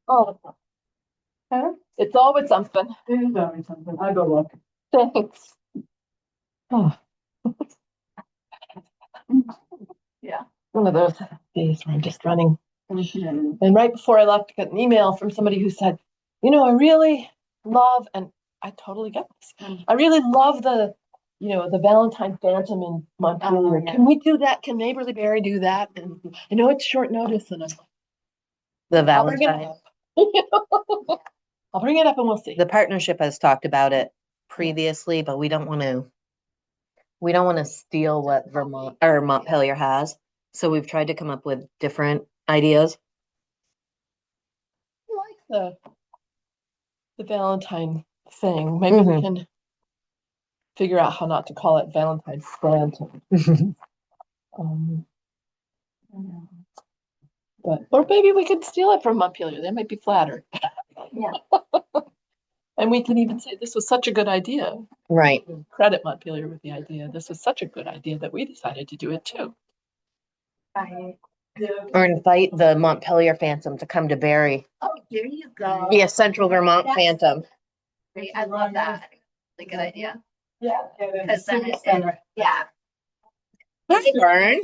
Oh, huh? It's always something. It is always something. I go look. Thanks. Oh. Yeah, one of those days where I'm just running. And right before I left, I got an email from somebody who said, I really love, and I totally get this. I really love the Valentine Phantom in Montpelier. yeah. Can we do that? Can Neighborly Berry do that? And I know it's short notice, and I'm like, The I'll bring it Valentine. up. I'll bring it up and we'll see. The partnership has talked about it previously, but we don't want to steal what Vermont or Montpelier has. So we've tried to come up with different ideas. I like the Valentine thing. Maybe we can figure out how not to call it Valentine Phantom. Or maybe we could steal it from Montpelier. They might be flattered. Yeah. And we can even say this was such a good idea. Right. Credit Montpelier with the idea. This was such a good idea that we decided to do it too. Or invite the Montpelier Phantom to come to Barre. Oh, there you go. Be a Central Vermont Phantom. Great. I love that. Really good idea. Yeah. Because then yeah. Hi, Vern.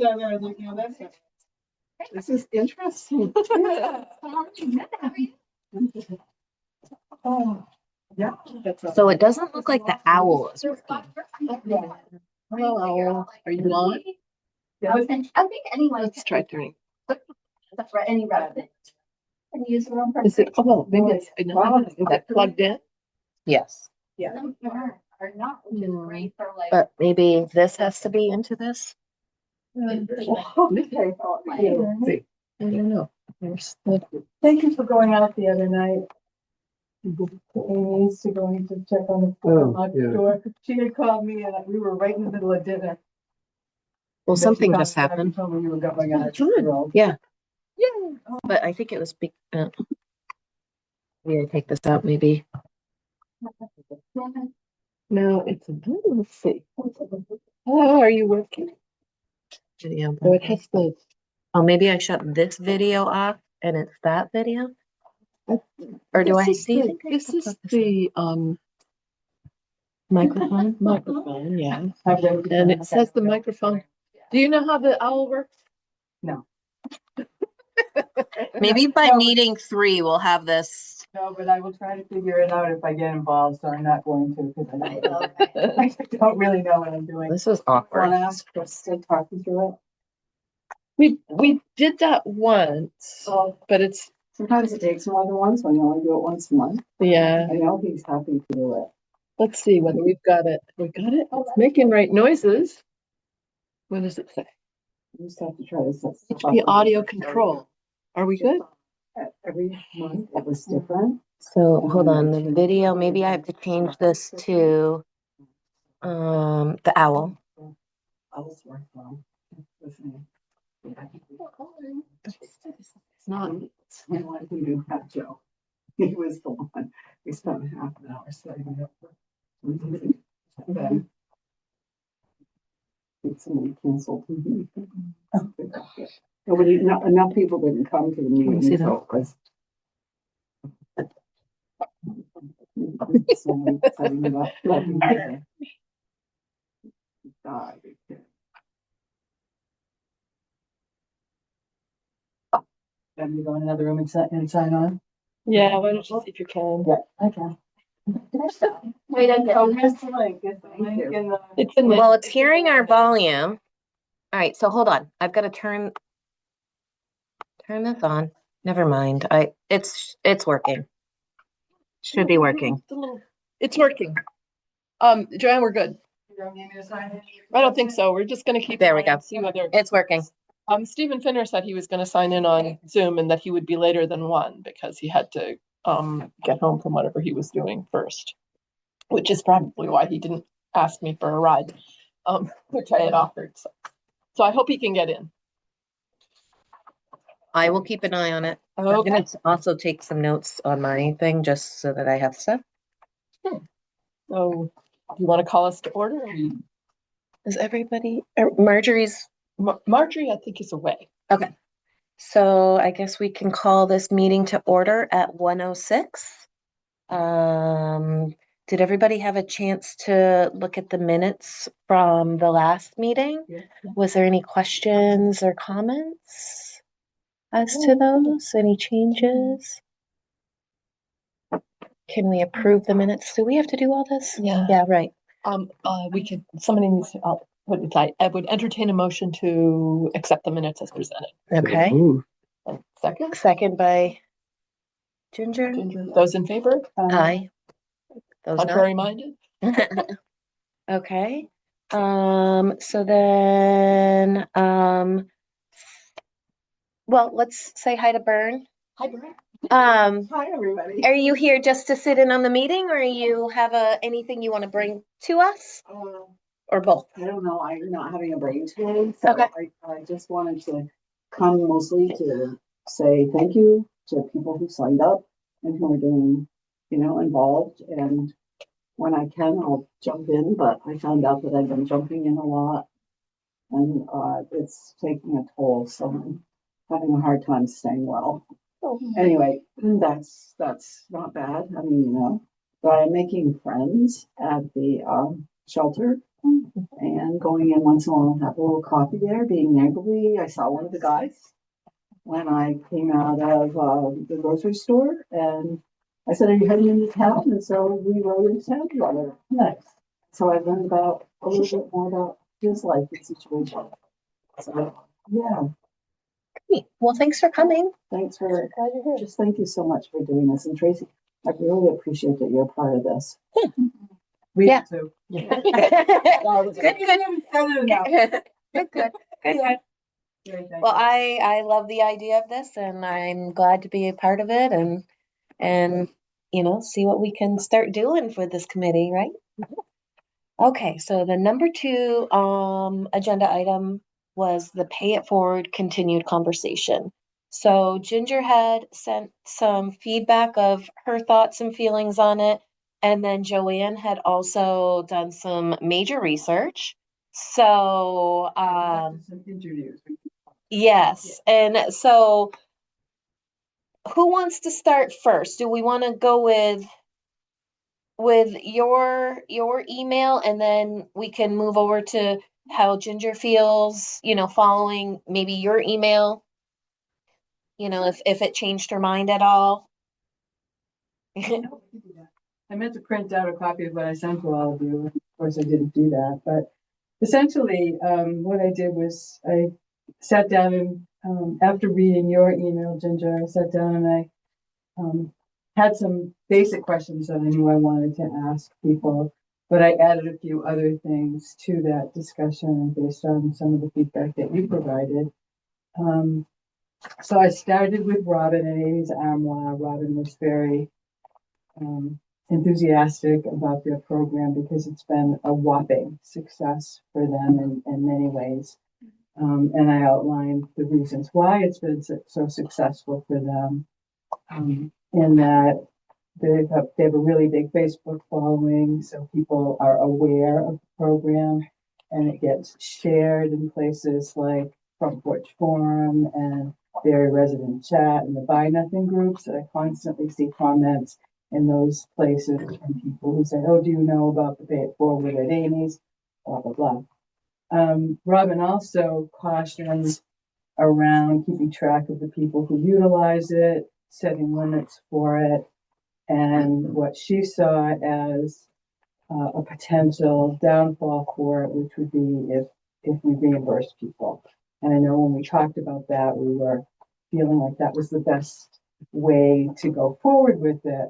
This is interesting. Oh, yeah. So it doesn't look like the owl is working. Hello, Owl. Are you on? I think anyone. Let's try turning. That's right. Any resident can use their own. Is it? Oh, maybe it's. Is that plugged in? Yes. Yeah. Are not, which is great for like. But maybe this has to be into this. I don't know. Thank you for going out the other night. Amy's to going to check on the door. She had called me and we were right in the middle of dinner. Well, something just happened. Told me you were going on a tour. Yeah. Yeah. But I think it was maybe I take this out, maybe. No, it's a let's see. Oh, are you working? Video. Oh, it has the. Oh, maybe I shut this video off and it's that video? Or do I see? This is the microphone. Microphone, yeah. And it says the microphone. Do you know how the owl works? No. Maybe by meeting 3, we'll have this. No, but I will try to figure it out if I get involved, so I'm not going to because I don't really know what I'm doing. This is awkward. Want to ask Chris to talk you through it? We did that once, but it's sometimes it takes more than once when you only do it once a month. Yeah. I know he's happy to do it. Let's see whether we've got it. We got it. It's making right noises. What does it say? You just have to try to set stuff The up. audio control. Are we good? Every month it was different. So hold on, the video, maybe I have to change this to the owl. Owls work well. Listening. It's not. I wanted to do that, Joe. He was the one. We spent half an hour setting it up. And then someone canceled. Nobody, not enough people didn't come to the meeting. See So it was. Someone setting it up. God. Then you go in another room and sign on? Yeah, why don't you see if you can? Yeah, okay. Wait, I get. Oh, here's the link. It's the link in the. It's in the. Well, it's hearing our volume. All right, so hold on. I've got to turn this on. Never mind. It's working. Should be working. It's working. Joanne, we're good. You don't need me to sign it? I don't think so. We're just going to keep. There we go. See whether. It's working. Stephen Finner said he was going to sign in on Zoom and that he would be later than 1 because he had to get home from whatever he was doing first, which is probably why he didn't ask me for a ride, which I had offered. So I hope he can get in. I will keep an eye on it. Okay. I'm going to also take some notes on my thing just so that I have stuff. So do you want to call us to order? Is everybody, Marjorie's? Marjorie, I think, is away. Okay. So I guess we can call this meeting to order at 1:06. Did everybody have a chance to look at the minutes from the last meeting? Yeah. Was there any questions or comments as to those? Any changes? Can we approve the minutes? Do we have to do all this? Yeah. Yeah, right. We could, somebody needs to, what did I would entertain a motion to accept the minutes as presented. Okay. Second, Second by Ginger. those in favor, Aye. Those contrary minded? not. Okay. So then, well, let's say hi to Bern. Hi, Barre. Hi, everybody. Are you here just to sit in on the meeting, or you have anything you want to bring to us, or both? I don't know, I'm not having a brain today, so Okay. I just wanted to come mostly to say thank you to people who signed up and who are doing, involved, and when I can, I'll jump in, but I found out that I've been jumping in a lot and it's taking a toll, so I'm having a hard time staying well. Anyway, that's not bad. I mean, but I'm making friends at the shelter and going in once in a while, have a little coffee there, being neighborly. I saw one of the guys when I came out of the grocery store, and I said, "Are you heading into town?" And so we rode into town together. Nice. So I learned about a little bit more about his life and situation. So yeah, Great. Well, thanks for coming. thanks for just thank you so much for doing this, and Tracy, I really appreciate that you're part of this. We Yeah. do too. Good, good. Good, good. Well, I love the idea of this, and I'm glad to be a part of it, and see what we can start doing for this committee, right? Okay, so the number 2 agenda item was the pay it forward continued conversation. So Ginger had sent some feedback of her thoughts and feelings on it, and then Joanne had also done some major research. So Some interviews. yes, and so who wants to start first? Do we want to go with your email, and then we can move over to how Ginger feels, following maybe your email, if it changed her mind at all. I meant to print out a copy of what I sent to all of you. Of course, I didn't do that, but essentially, what I did was I sat down and, after reading your email, Ginger, I sat down and I had some basic questions that I knew I wanted to ask people, but I added a few other things to that discussion based on some of the feedback that you provided. So I started with Robin at Amy's Armoire. Robin was very enthusiastic about their program because it's been a whopping success for them in many ways. And I outlined the reasons why it's been so successful for them, in that they have a really big Facebook following, so people are aware of the program, and it gets shared in places like Front Porch Forum and Barre Resident Chat and the Buy Nothing groups. I constantly see comments in those places from people who say, "Oh, do you know about the Pay It Forward at Amy's?" Blah blah blah. Robin also cautions around keeping track of the people who utilize it, setting limits for it, and what she saw as a potential downfall for it, which would be if we reimburse people. And I know when we talked about that, we were feeling like that was the best way to go forward with it.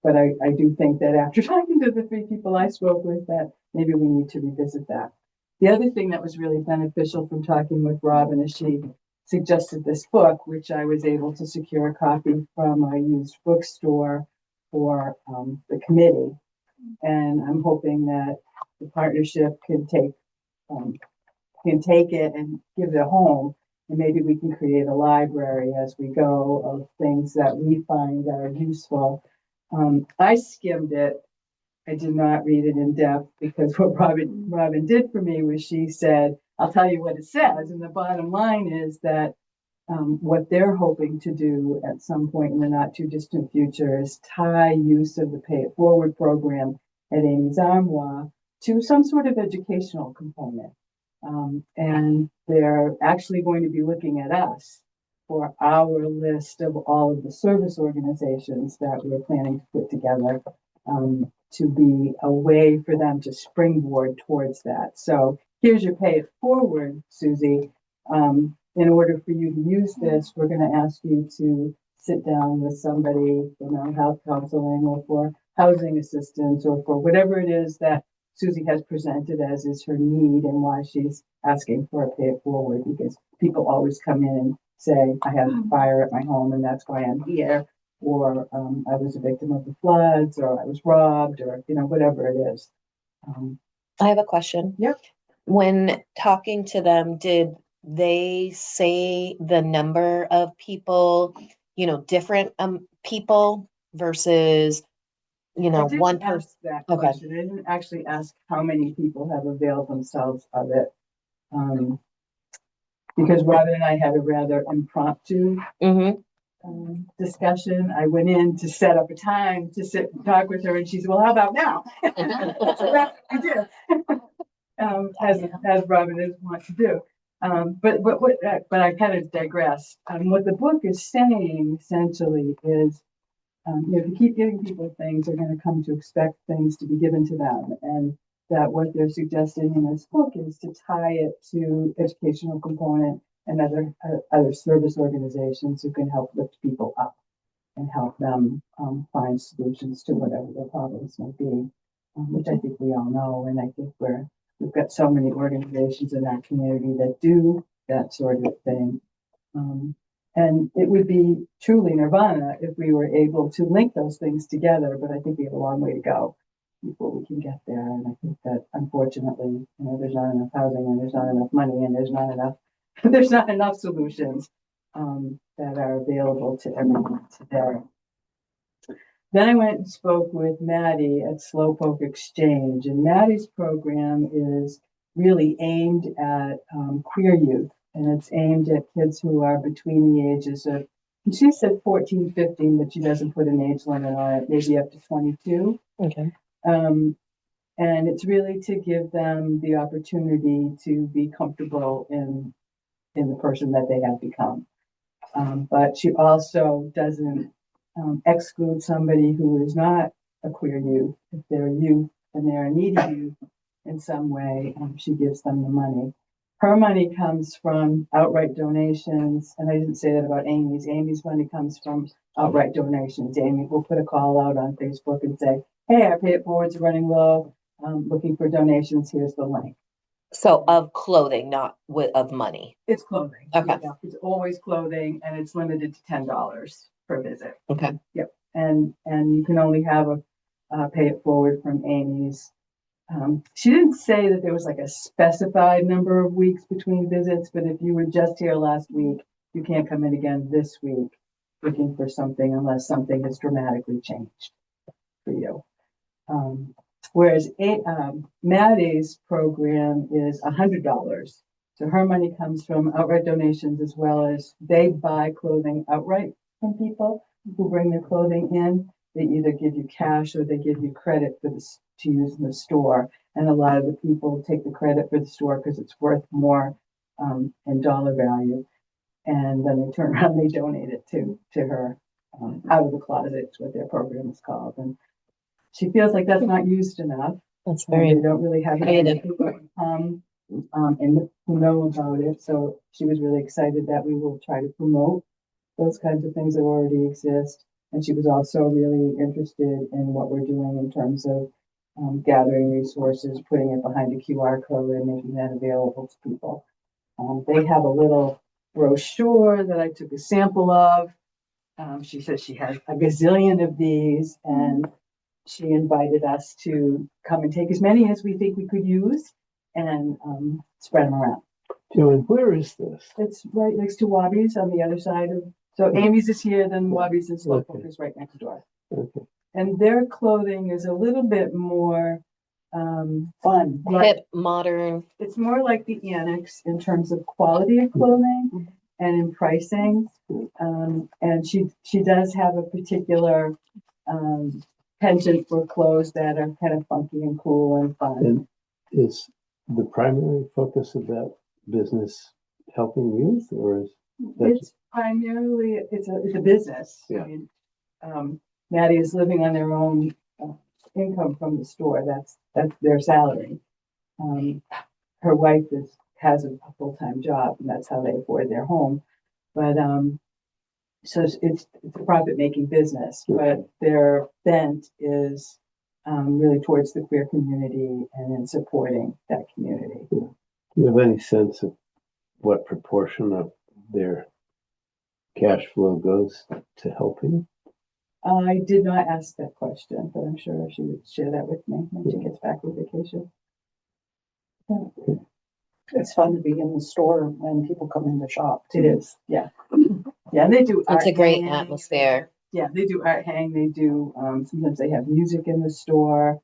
But I do think that after talking to the 3 people I spoke with, that maybe we need to revisit that. The other thing that was really beneficial from talking with Robin is she suggested this book, which I was able to secure a copy from a used bookstore for the committee. And I'm hoping that the partnership can take it and give it a home. And maybe we can create a library as we go of things that we find are useful. I skimmed it. I did not read it in depth because what Robin did for me was she said, "I'll tell you what it says." And the bottom line is that what they're hoping to do at some point in the not too distant future is tie use of the Pay It Forward program at Amy's Armoire to some sort of educational component. And they're actually going to be looking at us for our list of all of the service organizations that we're planning to put together, to be a way for them to springboard towards that. So here's your Pay It Forward, Susie. In order for you to use this, we're going to ask you to sit down with somebody, health counseling or for housing assistance or for whatever it is that Susie has presented as is her need and why she's asking for a Pay It Forward, because people always come in and say, I had a fire at my home and that's why I'm here, or I was a victim of the floods, or I was robbed, or whatever it is. I have a question. Yep. When talking to them, did they say the number of people, different people versus, I didn't one ask person? that Okay. question. I didn't actually ask how many people have availed themselves of it. Because Robin and I had a rather impromptu discussion. I went in to set up a time to sit and talk with her, and she said, "Well, how about now?" So that's what we did, as Robin is wont to do. But I kind of digress. What the book is saying essentially is, if you keep giving people things, they're going to come to expect things to be given to them, and that what they're suggesting in this book is to tie it to educational component and other service organizations who can help lift people up and help them find solutions to whatever their problems might be, which I think we all know, and I think we've got so many organizations in our community that do that sort of thing. And it would be truly nirvana if we were able to link those things together, but I think we have a long way to go before we can get there. And I think that unfortunately, there's not enough housing and there's not enough money and there's not enough solutions that are available to everyone today. Then I went and spoke with Maddie at Slowpoke Exchange, and Maddie's program is really aimed at queer youth, and it's aimed at kids who are between the ages of, she said 14, 15, but she doesn't put an age limit on it, maybe up to 22. Okay. And it's really to give them the opportunity to be comfortable in the person that they have become. But she also doesn't exclude somebody who is not a queer youth. If they're a youth and they're a needy youth in some way, she gives them the money. Her money comes from outright donations, and I didn't say that about Amy's. Amy's money comes from outright donations. Amy will put a call out on Facebook and say, hey, our Pay It Forwards are running low, looking for donations, here's the link. So of clothing, not of money. It's clothing. Okay. Yeah, it's always clothing, and it's limited to $10 per visit. Okay. Yep. And you can only have a Pay It Forward from Amy's. She didn't say that there was like a specified number of weeks between visits, but if you were just here last week, you can't come in again this week looking for something unless something has dramatically changed for you. Whereas Maddie's program is $100. So her money comes from outright donations, as well as they buy clothing outright from people who bring their clothing in. They either give you cash or they give you credit for this to use in the store. And a lot of the people take the credit for the store because it's worth more in dollar value. And then they turn around and they donate it to her out of the closet, is what their program is called. And she feels like that's not used enough. That's very They don't really have creative. and who know about it. So she was really excited that we will try to promote those kinds of things that already exist. And she was also really interested in what we're doing in terms of gathering resources, putting it behind a QR code and making that available to people. They have a little brochure that I took a sample of. She says she has a gazillion of these, and she invited us to come and take as many as we think we could use and spread them around. And where is this? It's right next to Wabi's on the other side of, so Amy's is here, then Wabi's and Slowpoke is right next door. Okay. And their clothing is a little bit more fun. Hip, modern. It's more like the Annex in terms of quality of clothing. and in pricing. And she does have a particular penchant for clothes that are kind of funky and cool and fun. And is the primary focus of that business helping youth, or is that It's primarily, it's a business. Yeah. I mean, Maddie is living on their own income from the store. That's their salary. Her wife has a full-time job, and that's how they afford their home. But so it's a profit-making business, but their bent is really towards the queer community and in supporting that community. do you have any sense of what proportion of their cash flow goes to helping? I did not ask that question, but I'm sure she would share that with me when she gets back from vacation. It's fun to be in the store when people come in to shop. It is, yeah. Yeah, and they do art It's a great hanging. atmosphere. Yeah, they do art hang. They do, sometimes they have music in the store.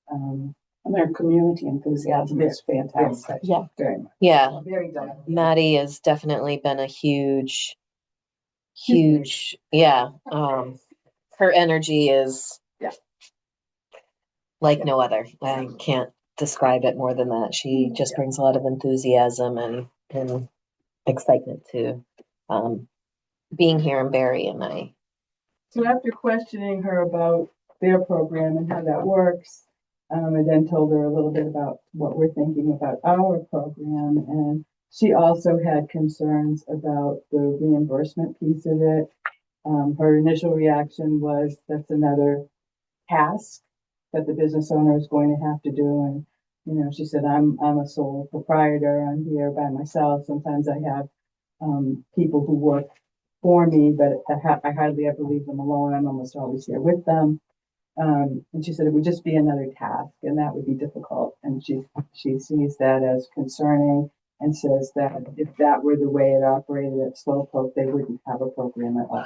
And their community enthusiasm is fantastic. Yeah. Very much. Yeah. Very done. Maddie has definitely been a huge, Huge. yeah. Her energy is Yeah. like Yeah. no other. I can't describe it more than that. She just brings a lot of enthusiasm and excitement to being here in Barre, and I So after questioning her about their program and how that works, I then told her a little bit about what we're thinking about our program. And she also had concerns about the reimbursement piece of it. Her initial reaction was that's another task that the business owner is going to have to do. And, she said, I'm a sole proprietor. I'm here by myself. Sometimes I have people who work for me, but I hardly ever leave them alone. I'm almost always here with them. And she said it would just be another task, and that would be difficult. And she sees that as concerning, and says that if that were the way it operated at Slowpoke, they wouldn't have a program at all,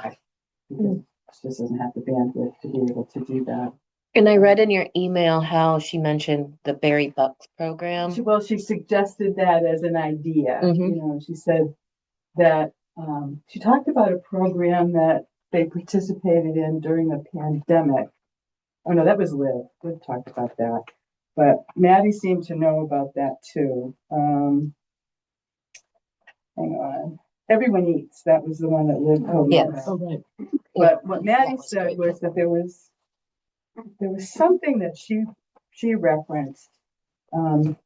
because she just doesn't have the bandwidth to be able to do that. And I read in your email how she mentioned the Barry Bucks program. She suggested that as an idea. Mhm. She said that she talked about a program that they participated in during the pandemic. Oh no, that was Liv. Liv talked about that. But Maddie seemed to know about that too. Hang on. Everyone Eats. That was the one that Liv told me Yes. about. Oh, right. But what Maddie That was said great. was that there was something that she referenced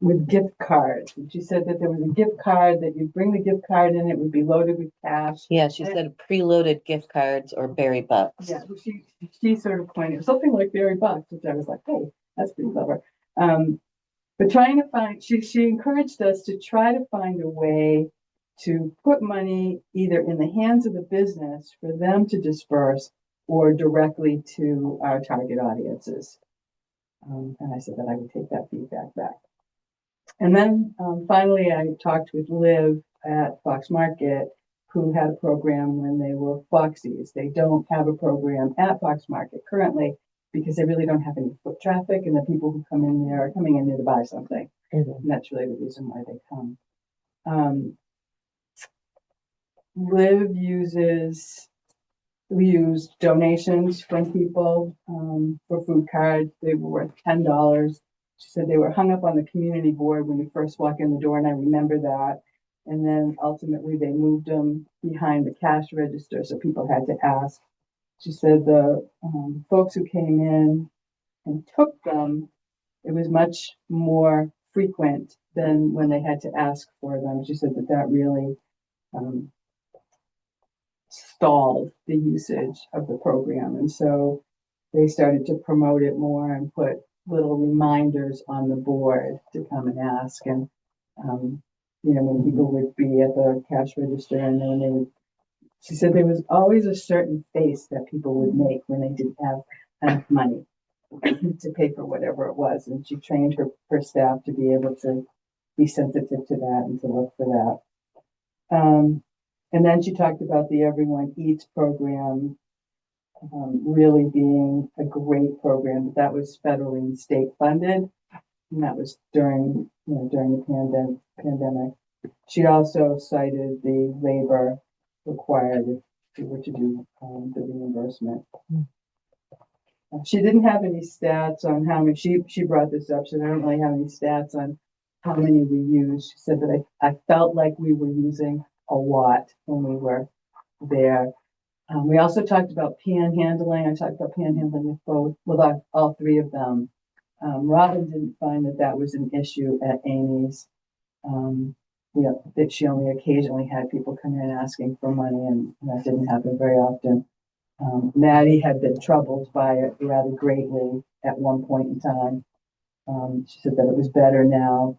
with gift cards. And she said that there was a gift card that you'd bring the gift card in, it would be loaded with cash. Yeah, she said preloaded gift cards or Barry Bucks. Yeah, she sort of pointed something like Barry Bucks, which I was like, hey, that's pretty clever. But trying to find, she encouraged us to try to find a way to put money either in the hands of the business for them to disperse or directly to our target audiences. And I said that I would take that feedback back. And then finally, I talked with Liv at Fox Market, who had a program when they were Foxies. They don't have a program at Fox Market currently because they really don't have any foot traffic, and the people who come in there are coming in there to buy something. Mhm. And that's really the reason why they come. Liv we used donations from people for food cards. They were worth $10. She said they were hung up on the community board when you first walk in the door, and I remember that. And then ultimately they moved them behind the cash register, so people had to ask. She said the folks who came in and took them, it was much more frequent than when they had to ask for them. She said that really stalled the usage of the program. And so they started to promote it more and put little reminders on the board to come and ask. And, when people would be at the cash register and then she said there was always a certain face that people would make when they didn't have enough money to pay for whatever it was. And she trained her staff to be able to be sensitive to that and to look for that. And then she talked about the Everyone Eats program really being a great program, but that was federally and state funded, and that was during the pandemic. She also cited the labor required if she were to do the reimbursement. She didn't have any stats on how many, she brought this up, so I don't really have any stats on how many we used. She said that I felt like we were using a lot when we were there. We also talked about panhandling. I talked about panhandling with all three of them. Robin didn't find that that was an issue at Amy's. That she only occasionally had people come in asking for money, and that didn't happen very often. Maddie had been troubled by it rather greatly at one point in time. She said that it was better now,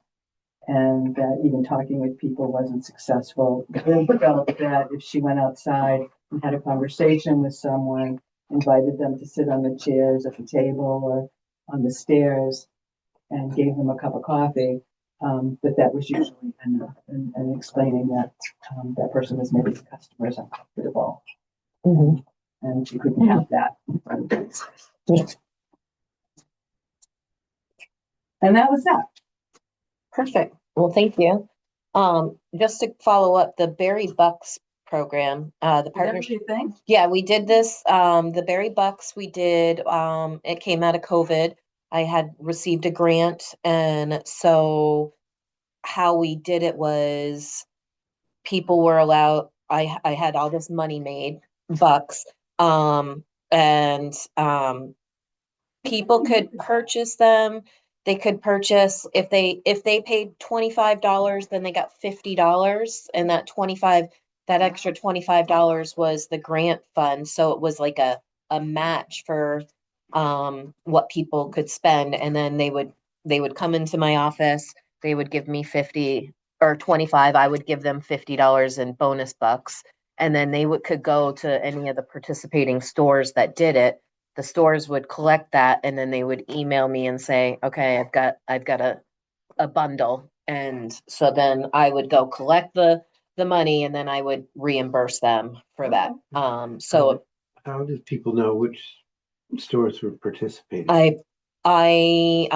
and that even talking with people wasn't successful. Then felt that if she went outside and had a conversation with someone, invited them to sit on the chairs at the table or on the stairs, and gave them a cup of coffee, that was usually enough, and explaining that that person was making the customers uncomfortable. Mhm. And she couldn't have that. And that was that. Perfect. Well, thank you. Just to follow up, the Barry Bucks program, the partnership. Thing? Yeah, we did this, the Barry Bucks, we did, it came out of COVID. I had received a grant, and so how we did it was people were allowed, I had all this money made, bucks, and people could purchase them. They could purchase if they paid $25, then they got $50, and that extra $25 was the grant fund. So it was like a match for what people could spend, and then they would come into my office, they would give me 50 or 25, I would give them $50 in bonus bucks, and then could go to any of the participating stores that did it. The stores would collect that, and then they would email me and say, okay, I've got a bundle. And so then I would go collect the money, and then I would reimburse them for that. So How did people know which stores were participating? I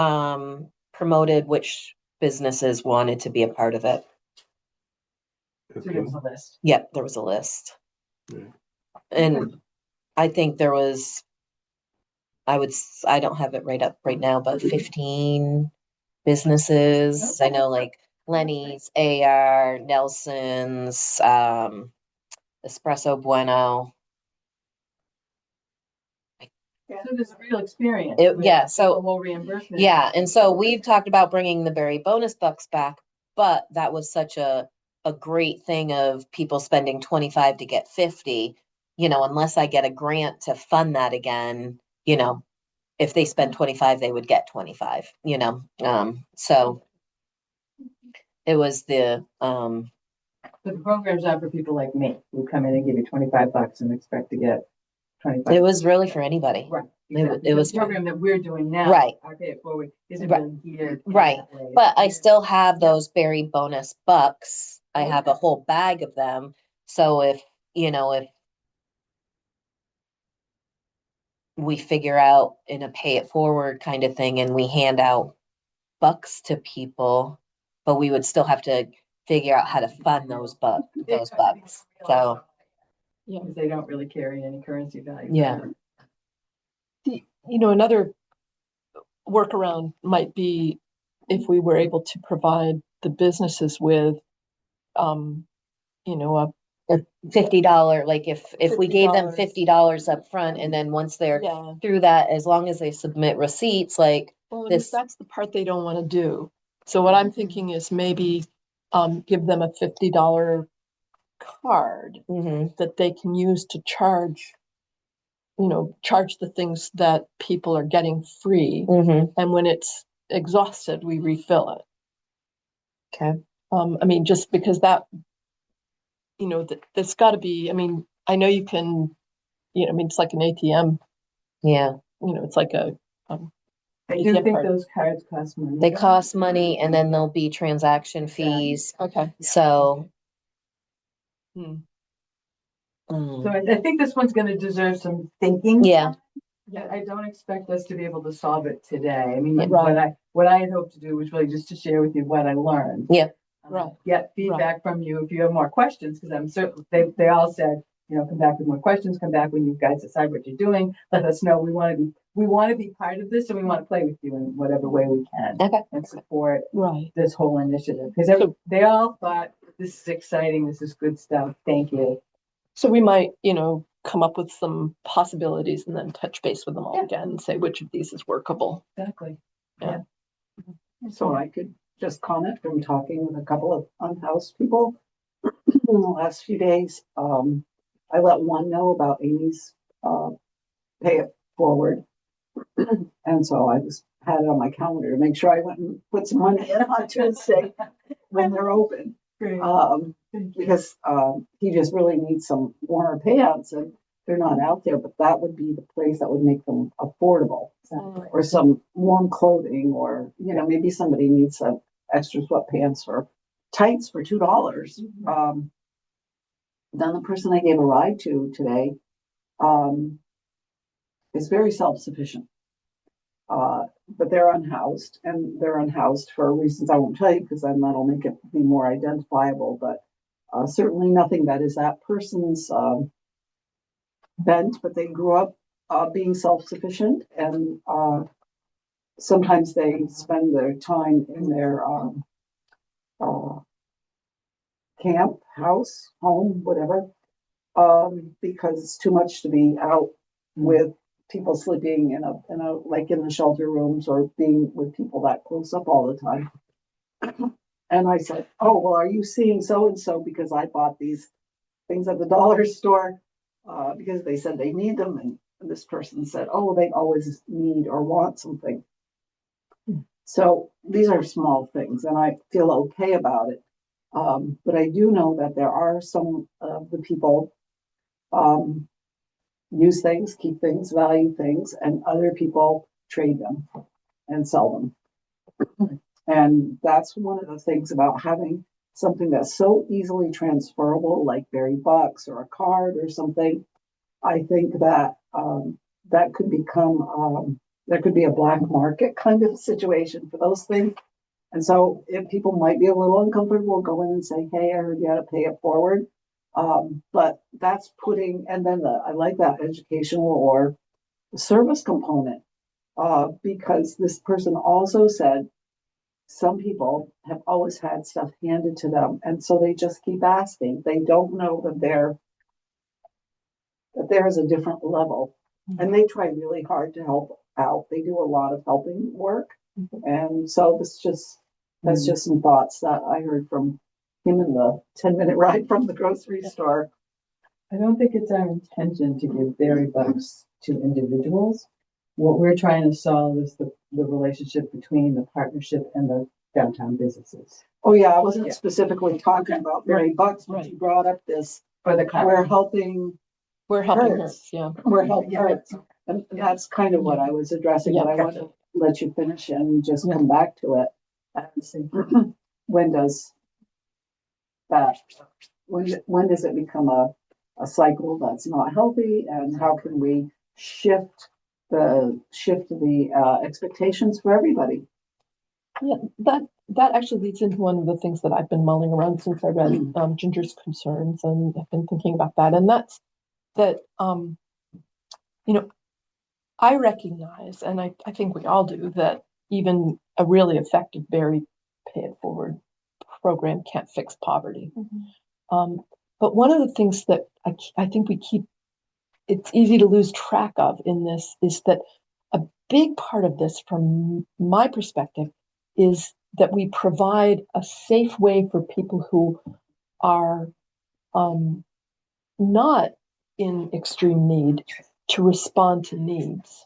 promoted which businesses wanted to be a part of it. So Okay. there was a list. Yep, there was a list. Right. And I think there was, I don't have it right now, but 15 businesses. I know, like Lenny's, AR, Nelson's, Espresso Bueno. So there's a real experience. Yeah, so the whole reimbursement. yeah, and so we've talked about bringing the Berry bonus bucks back, but that was such a great thing of people spending 25 to get 50, unless I get a grant to fund that again, if they spend 25, they would get 25, so it was But the program's not for people like me who come in and give you $25 and expect to get 25. it was really for anybody. Right. It was the program that we're doing now. Right. I pay it forward isn't Right. really geared in Right. that way. But I still have those Berry bonus bucks. I have a whole bag of them. So if we figure out in a pay it forward kind of thing and we hand out bucks to people, but we would still have to figure out how to fund those bucks. So Yeah. Because they don't really carry any currency value. Yeah. Another workaround might be if we were able to provide the businesses with, a $50, like if we gave them $50 $50 up front, and then once they're yeah. through that, as long as they submit receipts, like Well, this. that's the part they don't want to do. So what I'm thinking is maybe give them a $50 card Mhm. that they can use to charge the things that people are getting free. Mhm. And when it's exhausted, we refill it. Okay. Just because that, that's got to be, I know you can, it's like an ATM, Yeah. it's like a, I do ATM think card. those cards cost money. They cost money, and then there'll be transaction fees. Okay. So, Hmm. So I think this one's going to deserve some thinking. Yeah. I don't expect us to be able to solve it today. Right. what I had hoped to do was really just to share with you what I learned. Yeah. Right. Get feedback from you if you have more questions, because I'm certain they all said, come back with more questions, come back when you guys decide what you're doing. Let us know. We want to be part of this, and we want to play with you in whatever way we can Okay. and support Right. this whole initiative. Because So- they all thought this is exciting, this is good stuff. Thank you. So we might, come up with some possibilities and then touch base with them all Yeah. again and say which of these is workable. Exactly. So I could just comment from talking with a couple of unhoused people in the last few days. I let one know about Amy's pay it forward. And so I just had it on my calendar to make sure I went and put some money in on Tuesday when they're open. Great. Because he just really needs some warmer pants and they're not out there, but that would be the place that would make them affordable. Exactly. Or some warm clothing, or maybe somebody needs some extra sweatpants or tights for $2. Then the person I gave a ride to today is very self-sufficient, but they're unhoused, and they're unhoused for reasons I won't tell you because then that'll make it be more identifiable. But certainly nothing that is that person's bent, but they grew up being self-sufficient, and sometimes they spend their time in their camp, house, home, whatever, because it's too much to be out with people sleeping in a like in the shelter rooms or being with people that close up all the time. And I said, "Oh, well, are you seeing so and so because I bought these things at the dollar store because they said they need them?" And this person said, "Oh, they always need or want something." So these are small things, and I feel okay about it. But I do know that there are some of the people use things, keep things, value things, and other people trade them and sell them. And that's one of the things about having something that's so easily transferable, like Berry Bucks or a card or something. I think that that could become there could be a black market kind of situation for those things. And so if people might be a little uncomfortable, go in and say, "Hey, I heard you had to pay it forward." But that's putting, and then I like that educational or service component, because this person also said some people have always had stuff handed to them, and so they just keep asking. They don't know that there is a different level, and they try really hard to help out. They do a lot of helping work, and so that's just some thoughts that I heard from him in the 10-minute ride from the grocery store. I don't think it's our intention to give berry bucks to individuals. What we're trying to solve is the relationship between the partnership and the downtown businesses. Oh yeah, I wasn't specifically talking about Berry Bucks, but Right. you brought up this. For the We're helping Her, Hurts. yeah. We're helping Yeah. Hurts. And that's kind of what I was addressing, but I want to let you finish and just come back to it. When does that, when does it become a cycle that's not healthy, and how can we shift the expectations for everybody? Yeah, that actually leads into one of the things that I've been mulling around since I read Ginger's concerns, and I've been thinking about that. And that's that, I recognize, and I think we all do, that even a really effective Berry Pay It Forward program can't fix poverty. But one of the things that I think it's easy to lose track of in this is that a big part of this, from my perspective, is that we provide a safe way for people who are not in extreme need to respond to needs.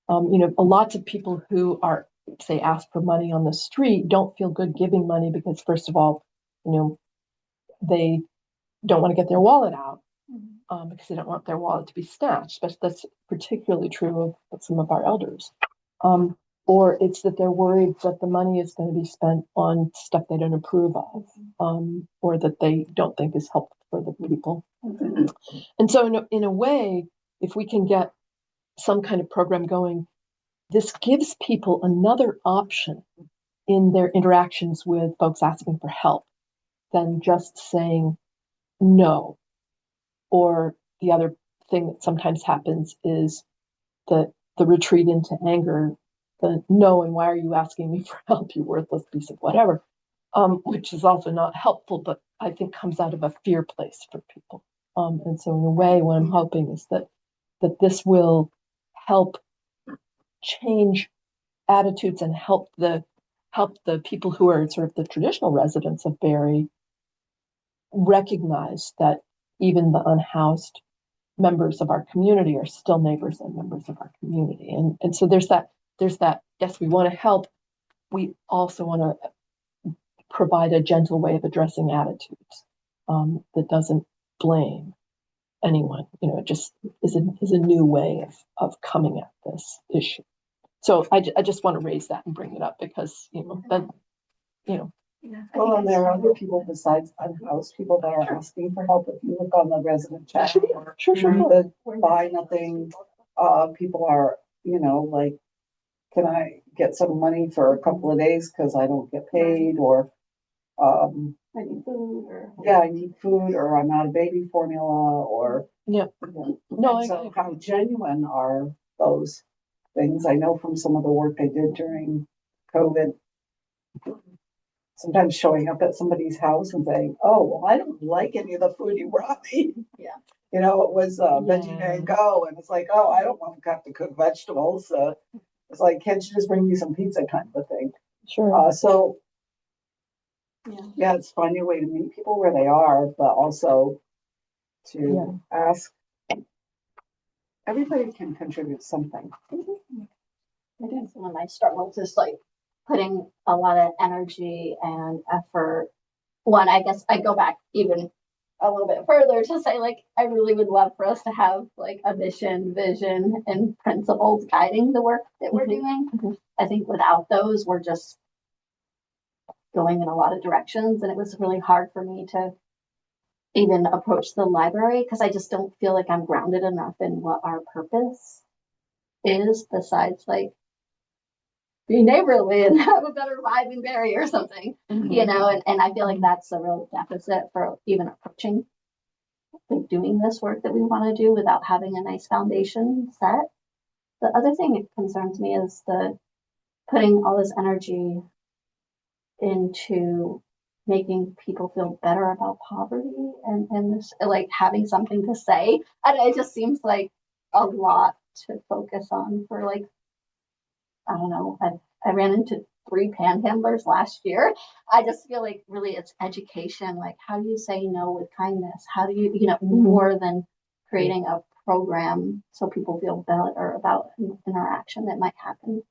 Lots of people who are, say, asked for money on the street don't feel good giving money because, first of all, they don't want to get their wallet out because they don't want their wallet to be snatched. But that's particularly true of some of our elders. Or it's that they're worried that the money is going to be spent on stuff they don't approve of, or that they don't think is helpful for the people. And so in a way, if we can get some kind of program going, this gives people another option in their interactions with folks asking for help than just saying no. Or the other thing that sometimes happens is the retreat into anger, the no, and why are you asking me for help, you worthless piece of whatever, which is also not helpful, but I think comes out of a fear place for people. And so in a way, what I'm hoping is that this will help change attitudes and help the people who are sort of the traditional residents of Barre recognize that even the unhoused members of our community are still neighbors and members of our community. And so there's that, yes, we want to help. We also want to provide a gentle way of addressing attitudes that doesn't blame anyone. You know, it just is a new way of coming at this issue. So I just want to raise that and bring it up because, Well, and there are other people besides unhoused people that are asking for help. If you look on the resident chat, sure. the buy nothing, people are, like, can I get some money for a couple of days because I don't get paid, or I need food or. yeah, I need food, or I'm out of baby formula, or Yeah. No, so how genuine are those things? I know from some of the work I did during COVID, sometimes showing up at somebody's house and saying, "Oh, well, I don't like any of the food you brought me." Yeah. It was veggie mango, and it's like, "Oh, I don't want to have to cook vegetables." It's like, "Can't you just bring me some pizza?" kind of a thing. Sure. So Yeah. it's finding a way to meet people where they are, but also to ask. Everybody can contribute something. It is one of my struggles is like putting a lot of energy and effort. One, I guess I go back even a little bit further to say like I really would love for us to have like a mission, vision, and principles guiding the work that we're doing. I think without those, we're just going in a lot of directions, and it was really hard for me to even approach the library because I just don't feel like I'm grounded enough in what our purpose is besides like be neighborly and have a better vibe in Barre or something, and I feel like that's a real deficit for even approaching like doing this work that we want to do without having a nice foundation set. The other thing that concerns me is the putting all this energy into making people feel better about poverty and this, like having something to say. And it just seems like a lot to focus on for like, I don't know, I ran into 3 panhandlers last year. I just feel like really it's education, like how do you say no with kindness? How do you, more than creating a program so people feel better about an interaction that might happen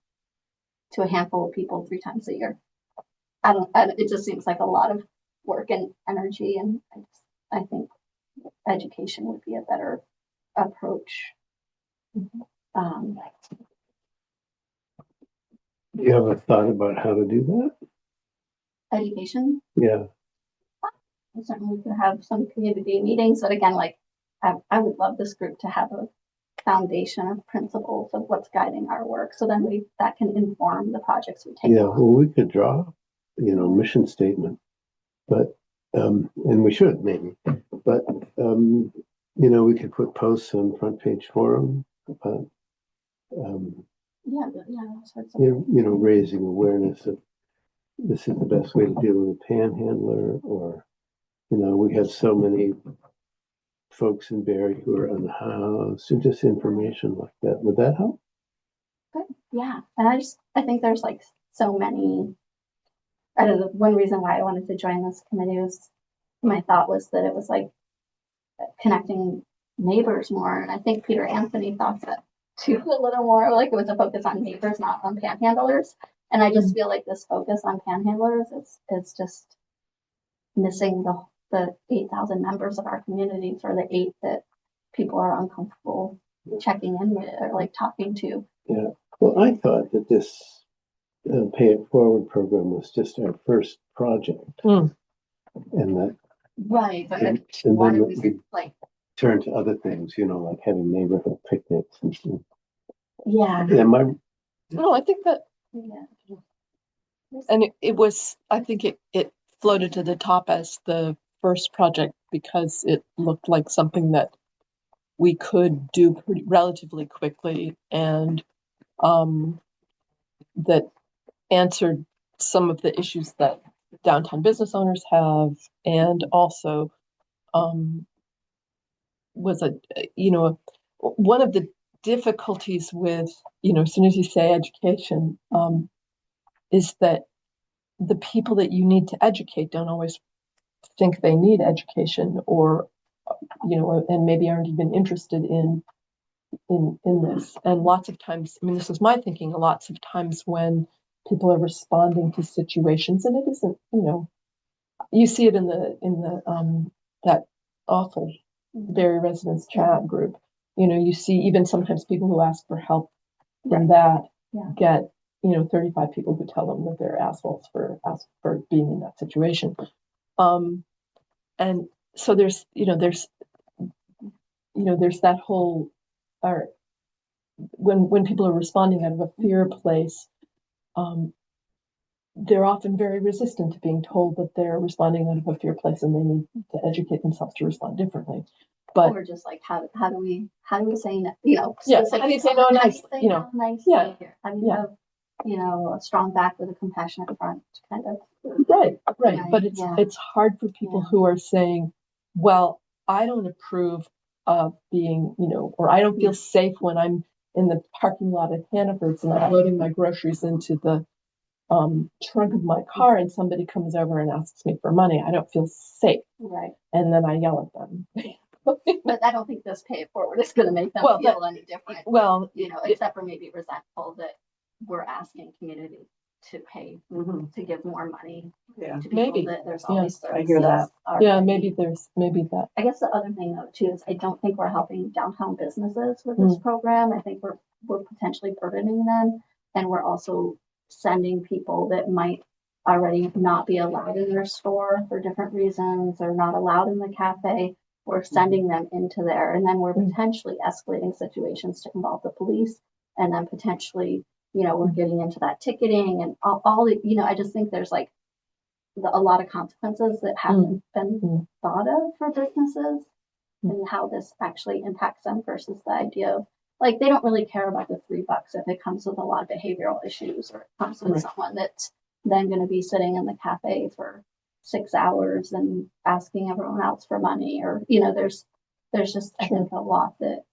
to a handful of people 3 times a year. It just seems like a lot of work and energy, and I think education would be a better approach. Do you have a thought about how to do that? Education, Yeah. certainly we could have some community meetings, but again, like I would love this group to have a foundation of principles of what's guiding our work, so then that can inform the projects we take Yeah, on. well, we could draw, mission statement, but, and we should maybe, but, we could put posts on Front Page Forum about, raising awareness of this is the best way to deal with a panhandler, or, we have so many folks in Barre who are unhoused, and just information like that. Would that help? Good. Yeah. And I think there's like so many. I don't know, one reason why I wanted to join this committee was my thought was that it was like connecting neighbors more. And I think Peter Anthony thought that too a little more, like it was a focus on neighbors, not on panhandlers. And I just feel like this focus on panhandlers is just missing the 8,000 members of our community for the 8 that people are uncomfortable checking in with or like talking to. Yeah. Well, I thought that this Pay It Forward program was just our first project, and that right, but and why then do we like turn to other things, like having neighborhood picnics and stuff. yeah. Am I? No, I think that And it was, I think it floated to the top as the first project because it looked like something that we could do pretty relatively quickly and that answered some of the issues that downtown business owners have, and also um, was one of the difficulties with, as soon as you say education, is that the people that you need to educate don't always think they need education, or and maybe aren't even interested in this. And lots of times, I mean, this is my thinking, lots of times when people are responding to situations, and it isn't, you see it in the that awful Barre residents chat group. You see even sometimes people who ask for help in that get 35 people who tell them that they're assholes for being in that situation. And so there's that whole, or when people are responding out of a fear place, they're often very resistant to being told that they're responding out of a fear place and they need to educate themselves to respond differently. But or just like how do we say no, how do you say no nicely? Nicely here? How do you have a strong back with a compassionate front, kind of. Right. But it's hard for people who are saying, well, I don't approve of being, or I don't feel safe when I'm in the parking lot at Hannaford's and I'm loading my groceries into the trunk of my car and somebody comes over and asks me for money. I don't feel safe. Right. And then I yell at them. But I don't think this pay it forward is going to make them feel any different. Well, except for maybe resentful that we're asking community to pay to give more money to people. Maybe that there's always services. I hear that. Maybe that. I guess the other thing though too is I don't think we're helping downtown businesses with this program. I think we're potentially burdening them, and we're also sending people that might already not be allowed in their store for different reasons or not allowed in the cafe. We're sending them into there, and then we're potentially escalating situations to involve the police, and then potentially, we're getting into that ticketing and all the, I just think there's like a lot of consequences that haven't been thought of for businesses and how this actually impacts them versus the idea of like, they don't really care about the $3 if it comes with a lot of behavioral issues or it comes with someone that's then going to be sitting in the cafe for 6 hours and asking everyone else for money, or there's just I think a lot that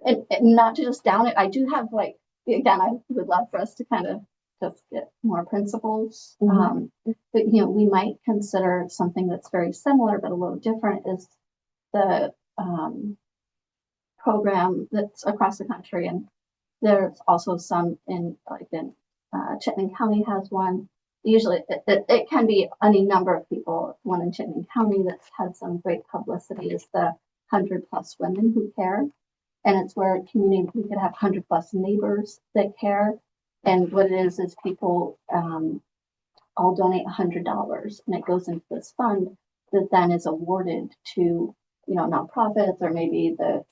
and not to just down it. I do have like, again, I would love for us to kind of just get more principles, but we might consider something that's very similar but a little different is the program that's across the country, and there's also some in Chittenden County has one. Usually it can be any number of people. One in Chittenden County that's had some great publicity is the 100+ women who care. And it's where community, we could have 100+ neighbors that care. And what it is people all donate $100 and it goes into this fund that then is awarded to, nonprofits or maybe the,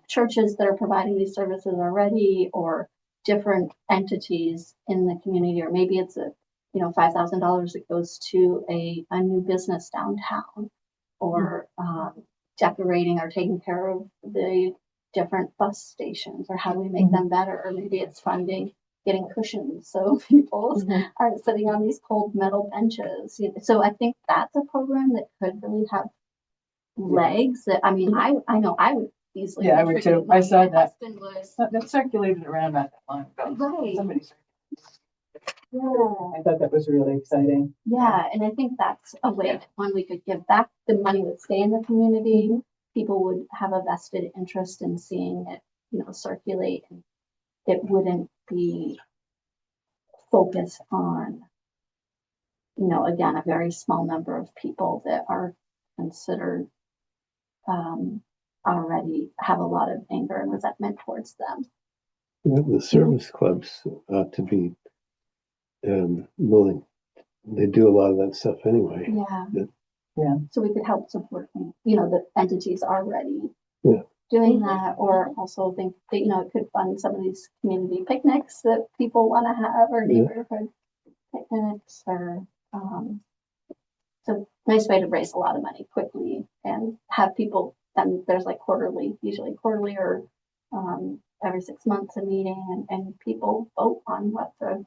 churches that are providing these services already, or different entities in the community, or maybe it's $5,000 that goes to a new business downtown, or decorating or taking care of the different bus stations, or how do we make them better, or maybe it's funding getting cushions so people aren't sitting on these cold metal benches. So I think that's a program that could really have legs. That I mean, I know I would easily. Yeah, I would too. I saw that. Was, that circulated around not that long ago. Right. Somebody. Yeah. I thought that was really exciting. Yeah, and I think that's a way when we could give back, the money would stay in the community. People would have a vested interest in seeing it, circulate, and it wouldn't be focused on, again, a very small number of people that are considered already have a lot of anger and resentment towards them. The service clubs ought to be willing. They do a lot of that stuff anyway. Yeah. So we could help support, the entities already doing that, or also think that, it could fund some of these community picnics that people want to have, or neighborhood picnics or, it's a nice way to raise a lot of money quickly and have people, then there's like quarterly, usually quarterly or, every 6 months a meeting and people vote on what the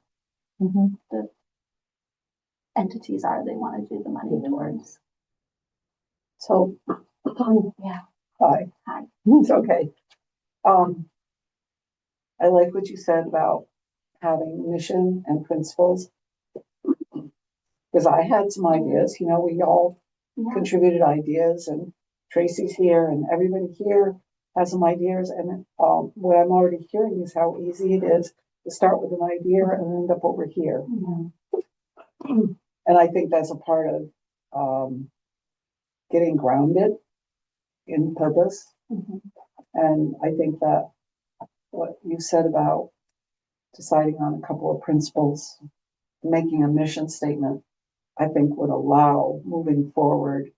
entities are they want to do the money towards. So, Yeah. hi. Hi. It's okay. I like what you said about having mission and principles. Because I had some ideas, you know, we all Yeah. contributed ideas and Tracy's here and everybody here has some ideas. And what I'm already hearing is how easy it is to start with an idea and end up over here. And I think that's a part of getting grounded in purpose. And I think that what you said about deciding on a couple of principles, making a mission statement, I think would allow moving forward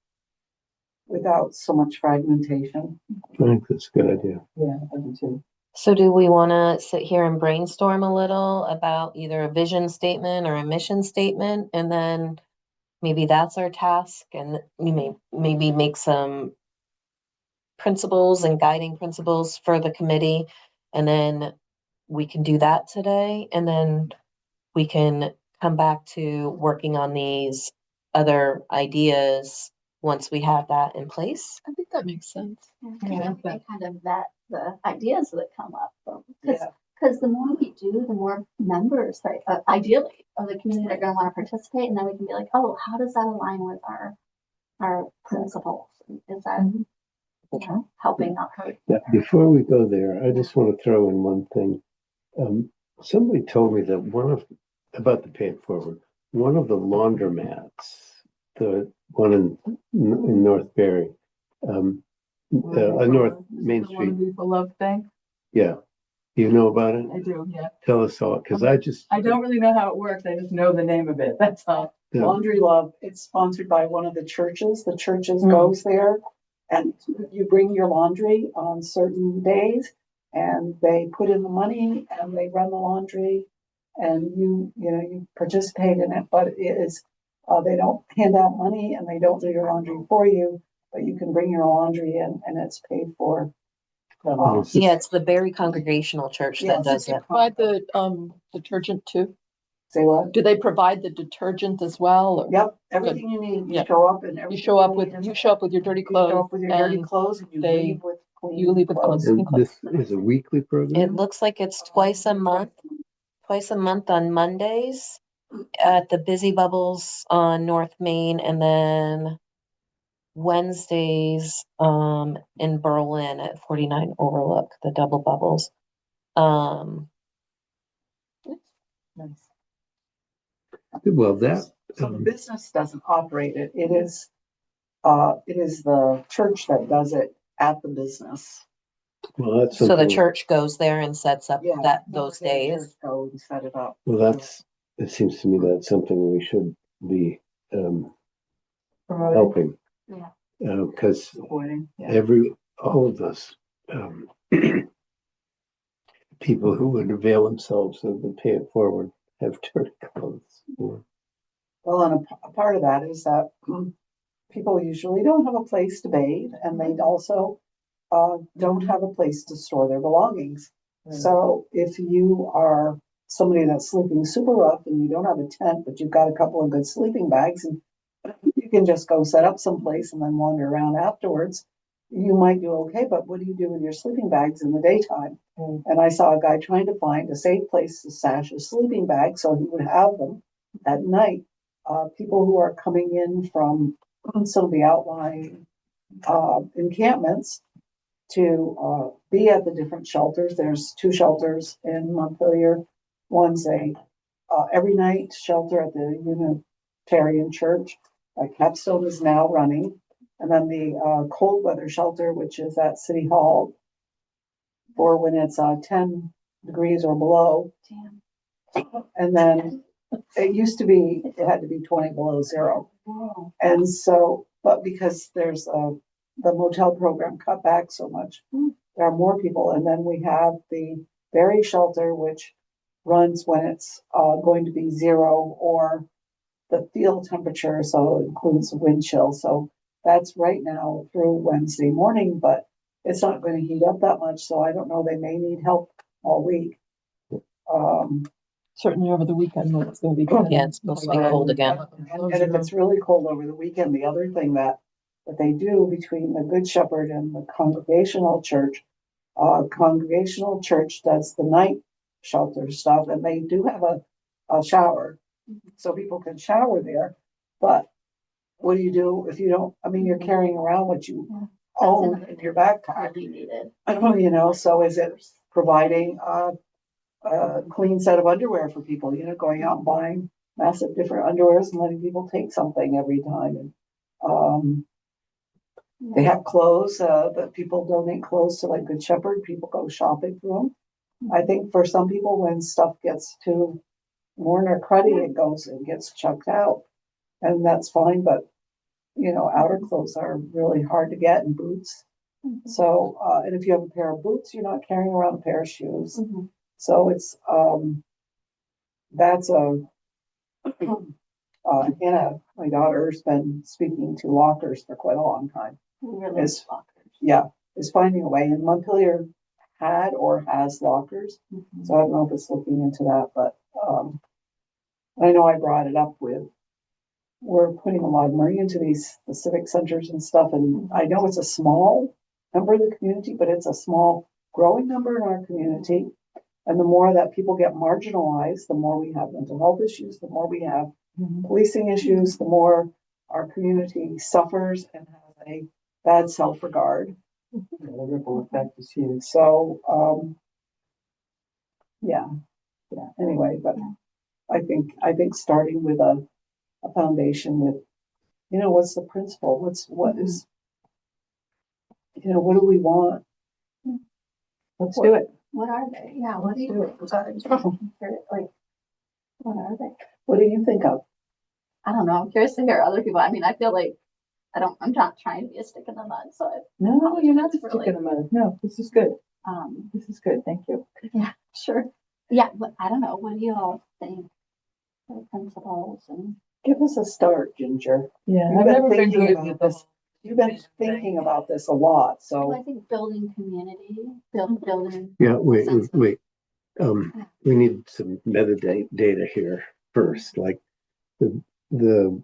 without so much fragmentation. I think that's a good idea. Yeah, I do too. So do we want to sit here and brainstorm a little about either a vision statement or a mission statement? And then maybe that's our task, and we may maybe make some principles and guiding principles for the committee. And then we can do that today. And then we can come back to working on these other ideas once we have that in place. I think that makes sense. Yeah, we can kind of vet the ideas that come up. Yeah. Because the more we do, the more members, right, ideally, of the community that are going to want to participate, and then we can be like, oh, how does that align with our principles? Is that helping, not hurting? Yeah, before we go there, I just want to throw in one thing. Somebody told me that about the pay it forward, one of the laundromats, the one in North Barre, North Main Street. People love thing. Yeah, you know about it? I do, yeah. Tell us all, because I don't really know how it works. I just know the name of it. That's all. Yeah. Laundry Love, it's sponsored by one of the churches. The churches goes there and you bring your laundry on certain days and they put in the money and they run the laundry and you participate in it, but it is, they don't hand out money and they don't do your laundry for you, but you can bring your laundry in and it's paid for. Yeah, it's the Barre Congregational Church that Yes. does They it. provide the detergent too? Say what? Do they provide the detergent as well? Or Yep, everything you need. You Yeah. show up and you everything show up need with is- your dirty You show clothes up with your dirty and clothes and you they- leave with clean you leave with clothes. clean. And this is a weekly program? It looks like it's twice a month on Mondays at the Busy Bubbles on North Main, and then Wednesdays in Berlin at 49 Overlook, the Double Bubbles. Nice. Well, that, So the business doesn't operate it. It is the church that does it at the business. well, that's So the something, church goes there and sets up Yeah. those the days. church Go and set it up. well, it seems to me that's something we should be Promoting, helping. Yeah. Because supporting. Yeah. all of us, people who would avail themselves of the pay it forward have dirty clothes. Well, and a part of that is that people usually don't have a place to bathe and they also don't have a place to store their belongings. So if you are somebody that's sleeping super rough and you don't have a tent, but you've got a couple of good sleeping bags and you can just go set up someplace and then wander around afterwards, you might do okay, but what do you do with your sleeping bags in the daytime? And I saw a guy trying to find a safe place to stash his sleeping bags so he would have them at night. People who are coming in from some of the outlying encampments to be at the different shelters. There's 2 shelters in Montpelier. One's a every night shelter at the Unitarian Church. Capstone is now running. And then the cold weather shelter, which is at City Hall for when it's 10 degrees or below. Damn. And then it had to be 20 below zero. Wow. And so, but because there's the motel program cut back so much, there are more people. And then we have the Barre shelter, which runs when it's going to be 0 or the field temperature, so it includes wind chill. So that's right now through Wednesday morning, but it's not going to heat up that much. So I don't know. They may need help all week. Certainly over the weekend when it's going to be. Yeah, it's supposed to be cold again. And if it's really cold over the weekend, the other thing that they do between the Good Shepherd and the Congregational Church does the night shelter stuff, and they do have a shower, so people can shower there. But what do you do if you don't? I mean, you're carrying around what you own in your backpack. Really needed. So is it providing a clean set of underwear for people? Going out and buying massive different underwears and letting people take something every time. And they have clothes that people donate clothes to, like Good Shepherd. People go shopping for them. I think for some people, when stuff gets too worn or cruddy, it gets chucked out, and that's fine. But outer clothes are really hard to get, and boots. So, and if you have a pair of boots, you're not carrying around a pair of shoes. So it's that's a Hannah, my daughter's been speaking to lockers for quite a long time. Is finding a way. And Montpelier had or has lockers, so I don't know if it's looking into that, but I know I brought it up with. We're putting a lot of money into the civic centers and stuff, and I know it's a small number of the community, but it's a small growing number in our community. And the more that people get marginalized, the more we have mental health issues, the more we have policing issues, the more our community suffers and has a bad self-regard. The ripple effect is huge. So, anyway, but I think starting with a foundation with, what's the principle? What do we want? Let's do it. What are they? Yeah, what do you think? Like, what are they? What do you think of? I don't know. I'm curious to hear other people. I mean, I feel like I'm not trying to be a stick in the mud, so No, you're not for, sticking them out. No, this is good. um, This is good. Thank you. yeah, sure. Yeah, but I don't know. What do you all think? The principles and Give us a start, Ginger. Yeah, You've I've been never been thinking good about with this. You've been thinking about this a lot, well, I so think building community, building. Yeah, wait. sense of- We need some metadata here first. Like the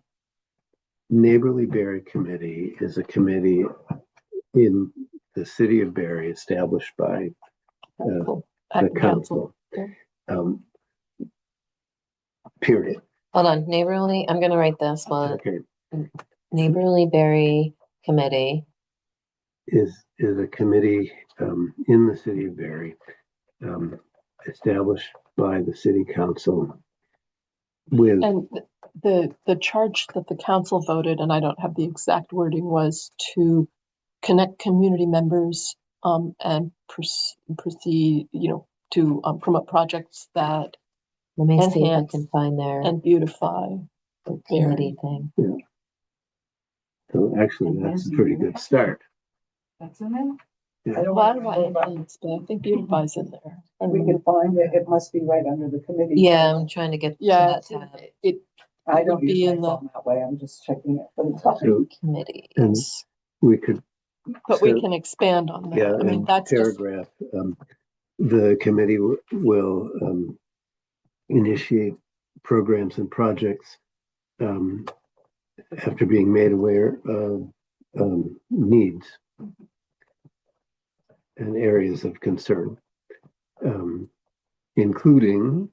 Neighborly Barre Committee is a committee in the city of Barre established by the council. Period. Hold on, neighborly, I'm gonna write this one. Okay. Neighborly Berry Committee. Is a committee in the city of Barre, established by the city council with. And the charge that the council voted, and I don't have the exact wording, was to connect community members and proceed, to promote projects that Let me see if I enhance can find their and beautify. committee thing. So actually, that's a pretty good start. That's in there? I don't Well, know, I don't know, but I think beautify's in there. we can find it. It must be right under the committee. Yeah, I'm trying to get to Yeah, that tab. I it don't would be use my in the- phone that way. I'm just checking it for the time. So, and Committees. we could. But we can expand on that. Yeah, I mean, in that's just, paragraph, the committee will initiate programs and projects after being made aware of needs and areas of concern, including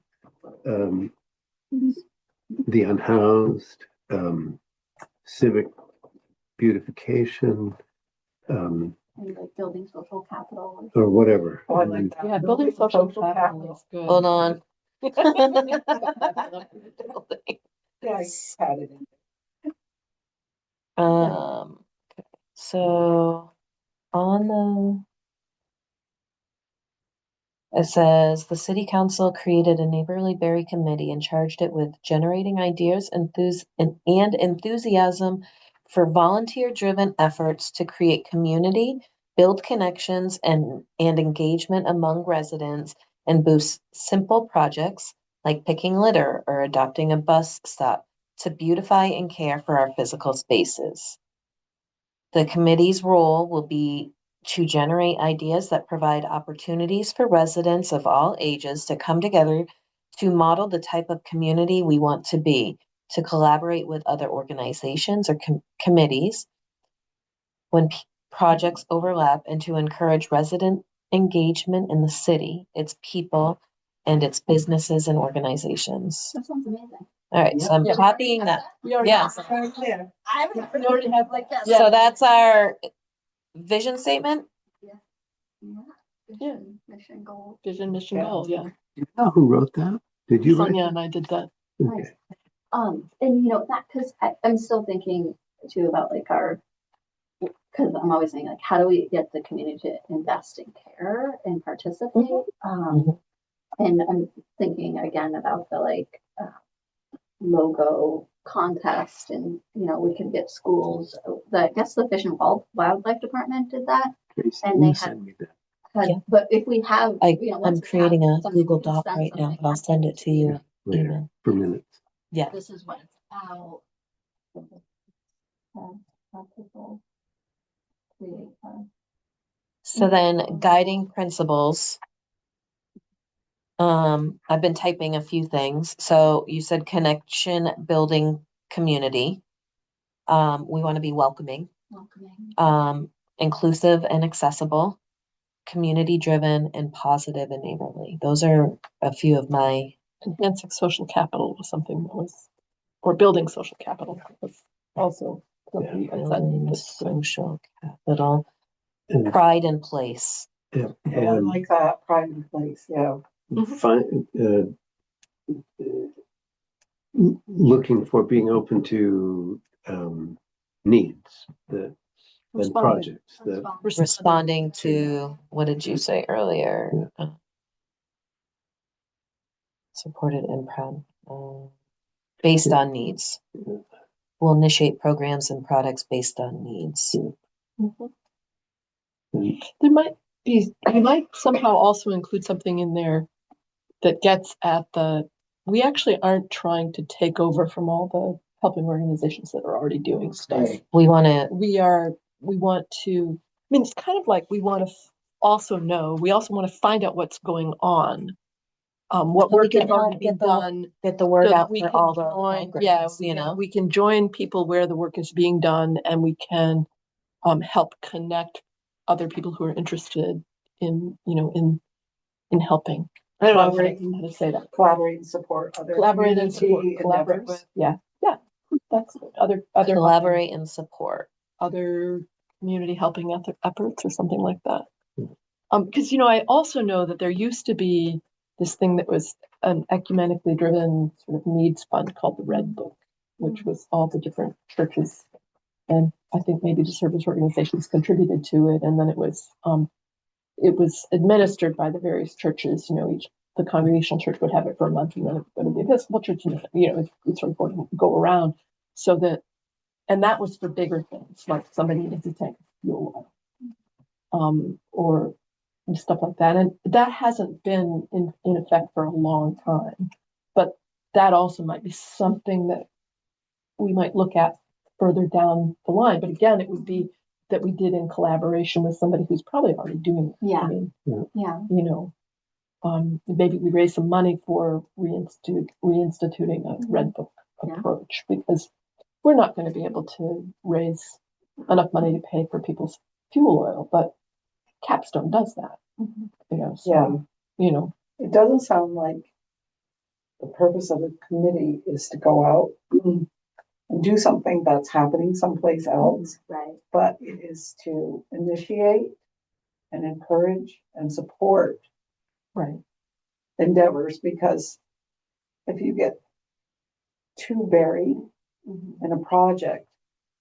the unhoused, civic beautification, and like building social capital. or whatever. Oh, I like that. yeah, building social capital is good. Hold on. Yeah, I had it in. Okay. So on it says the city council created a neighborly berry committee and charged it with generating ideas and enthusiasm for volunteer-driven efforts to create community, build connections and engagement among residents, and boost simple projects like picking litter or adopting a bus stop to beautify and care for our physical spaces. The committee's role will be to generate ideas that provide opportunities for residents of all ages to come together to model the type of community we want to be, to collaborate with other organizations or committees when projects overlap, and to encourage resident engagement in the city, its people, and its businesses and organizations. That sounds amazing. All right, so I'm Yeah. copying that. We already Yes. have Right there. I haven't We already have like that. So that's our vision statement. Yeah. Yeah. Mission goal. vision, mission, Yeah. goal, yeah. Do you know who wrote that? Did you write Sonia that? and I did that. Okay. And you know, that, cause I'm still thinking too about like cause I'm always saying like, how do we get the community to invest in care and participate? Mhm. And I'm thinking again about the like, logo contest and, you know, we could get schools, I guess the Fish and Wildlife Department did that. Tracy, And will they you had- send me that? Yeah. But if we have, you know, I'm once we have creating a something, Google we can Doc send right now, something but I'll send it to you. Later, Email. for minutes. Yeah. This is what it's about. How people create So then guiding principles. I've been typing a few things. So you said connection building community. We want to be welcoming, welcoming. inclusive and accessible, community driven, and positive and neighborly. Those are a few of my Enhancing social capital was something that was, or building social capital was also something I said. building that's good. social capital. And, Pride in place. yeah, I and like that pride in place, yeah. find, looking for being open to needs that and Responding. projects that Responding to, what did you say earlier? Supported and proud, based on needs. Yeah. We'll initiate programs and products based on needs. Mhm. and There might be, we might somehow also include something in there that gets at we actually aren't trying to take over from all the helping organizations that are already doing stuff. Right. We want to, We want to, I mean, it's kind of like we want to also want to find out what's going on. What So we work can has already help been get the- done. get the word so that out we for can all the join, programs, we you can- know? we can join people where the work is being done, and we can help connect other people who are interested in, in helping. I don't know how to say that. Collaborate and support other Collaborate and support, community collaborate endeavors. with, yeah, that's good. Other Collaborate and support. other community helping efforts or something like that. Because I also know that there used to be this thing that was an ecumenically driven sort of needs fund called the Red Book, which was all the different churches, and I think maybe the service organizations contributed to it, and then it was administered by the various churches. The Congregational Church would have it for a month, and then it would go to the Episcopal Church, and it sort of go around, so that, and that was for bigger things, like somebody needs a tank of fuel oil, or stuff like that. And that hasn't been in effect for a long time. But that also might be something that we might look at further down the line. But again, it would be that we did in collaboration with somebody who's probably already doing it. Yeah. I mean, Yeah. maybe we raise some money for reinstituting a Red Book approach, because we're not going to be able to raise enough money to pay for people's fuel oil, but Capstone does that. So, It doesn't sound like the purpose of the committee is to go out and do something that's happening someplace else, Right. but it is to initiate and encourage and support right. endeavors, because if you get too buried in a project,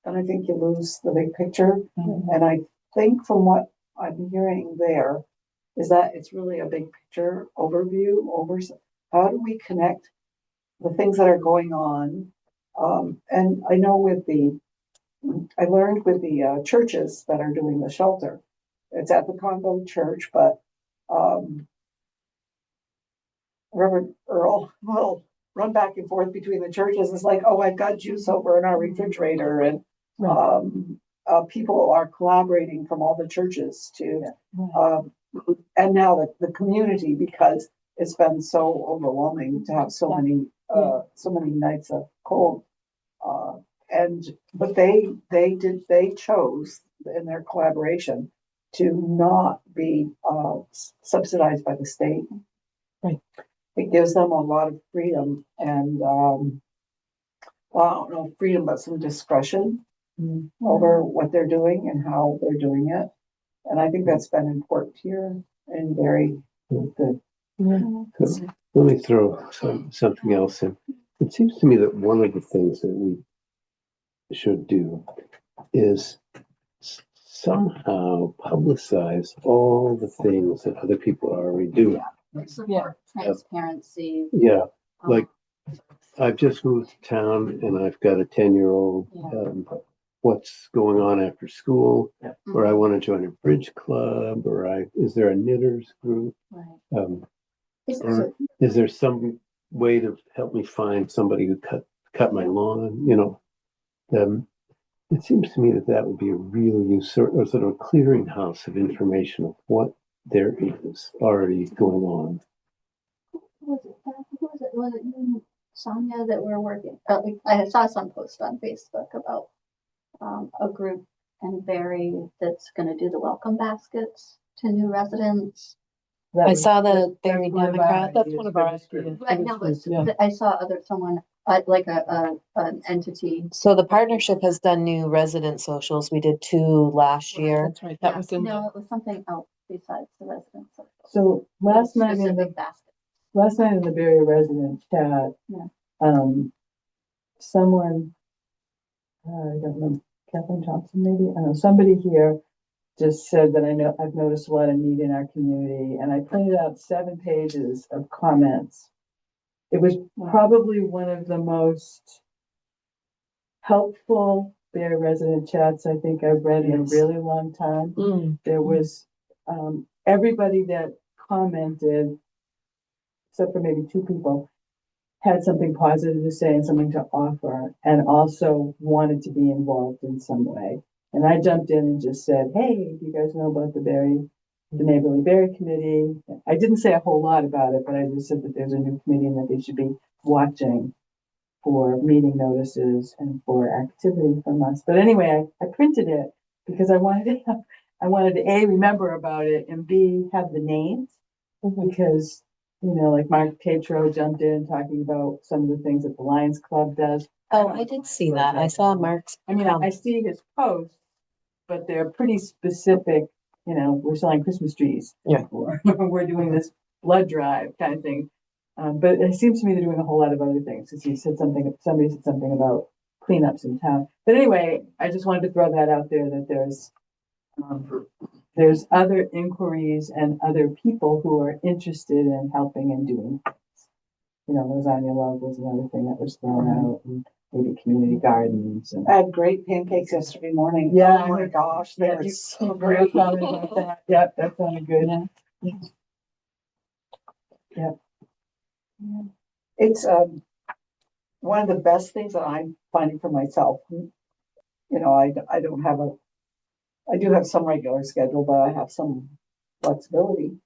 then I think you lose the big picture. Mhm. And I think from what I'm hearing there is that it's really a big picture overview over how do we connect the things that are going on. And I know I learned with the churches that are doing the shelter, it's at the Congo church, but Reverend Earl will run back and forth between the churches. It's like, oh, I've got juice over in our refrigerator, and people are collaborating from all the churches to, and now the community, because it's been so overwhelming to have so many nights of cold. But they chose in their collaboration to not be subsidized by the state. Right. It gives them a lot of freedom and, well, I don't know, freedom, but some discretion over what they're doing and how they're doing it. And I think that's been important here and very good. So let me throw something else in. It seems to me that one of the things that we should do is somehow publicize all the things that other people are already doing. Support transparency. Yeah, like I've just moved to town and I've got a 10-year-old. What's going on after school? Or I want to join a bridge club, or is there a knitters group? Right. Or is there some way to help me find somebody who cut my lawn? It seems to me that would be a real use, or sort of a clearinghouse of information of what there is already going on. Was it you and Sonia that were working? I saw some post on Facebook about a group in Barre that's going to do the welcome baskets to new residents. I saw the Barre Democrat. That's one of our ideas. Right now, I saw someone like an entity. So the partnership has done new resident socials. We did 2 last year. That's right. That was in No, it was something else besides the residents. So last night in the Barre resident chat, someone, I don't know, Kathleen Thompson maybe, I don't know, somebody here just said that I've noticed a lot of need in our community, and I printed out 7 pages of comments. It was probably one of the most helpful Barre resident chats I think I've read in a really long time. There was everybody that commented, except for maybe 2 people, had something positive to say and something to offer, and also wanted to be involved in some way. And I jumped in and just said, hey, do you guys know about the Neighborly Barre Committee? I didn't say a whole lot about it, but I just said that there's a new committee and that they should be watching for meeting notices and for activity from us. But anyway, I printed it because I wanted to A, remember about it, and B, have the names, because like Mark Tatro jumped in talking about some of the things that the Lions Club does. Oh, I did see that. I saw Mark's. I mean, I see his posts, but they're pretty specific. We're selling Christmas trees. Or we're doing this blood drive kind of thing. But it seems to me they're doing a whole lot of other things. Because somebody said something about cleanups in town. But anyway, I just wanted to throw that out there, that there's other inquiries and other people who are interested in helping and doing things. Lasagna Love was another thing that was thrown out, and maybe community gardens. And I had great pancakes yesterday morning. Yeah. Oh my gosh, they were so real great. proud about that. Yep, that sounded good. Yep. It's one of the best things that I'm finding for myself. I don't have I do have some regular schedule, but I have some flexibility,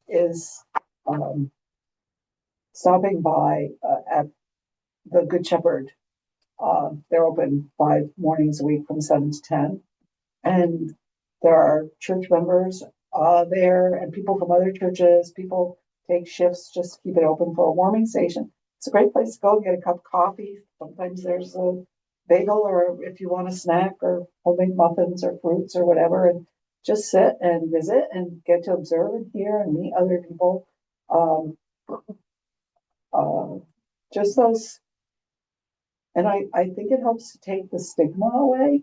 is stopping by at the Good Shepherd. They're open 5 mornings a week from 7 to 10. And there are church members there and people from other churches. People take shifts just to keep it open for a warming station. It's a great place to go and get a cup of coffee. Sometimes there's a bagel, or if you want a snack, or homemade muffins or fruits or whatever, and just sit and visit and get to observe and hear and meet other people. Just those. And I think it helps to take the stigma away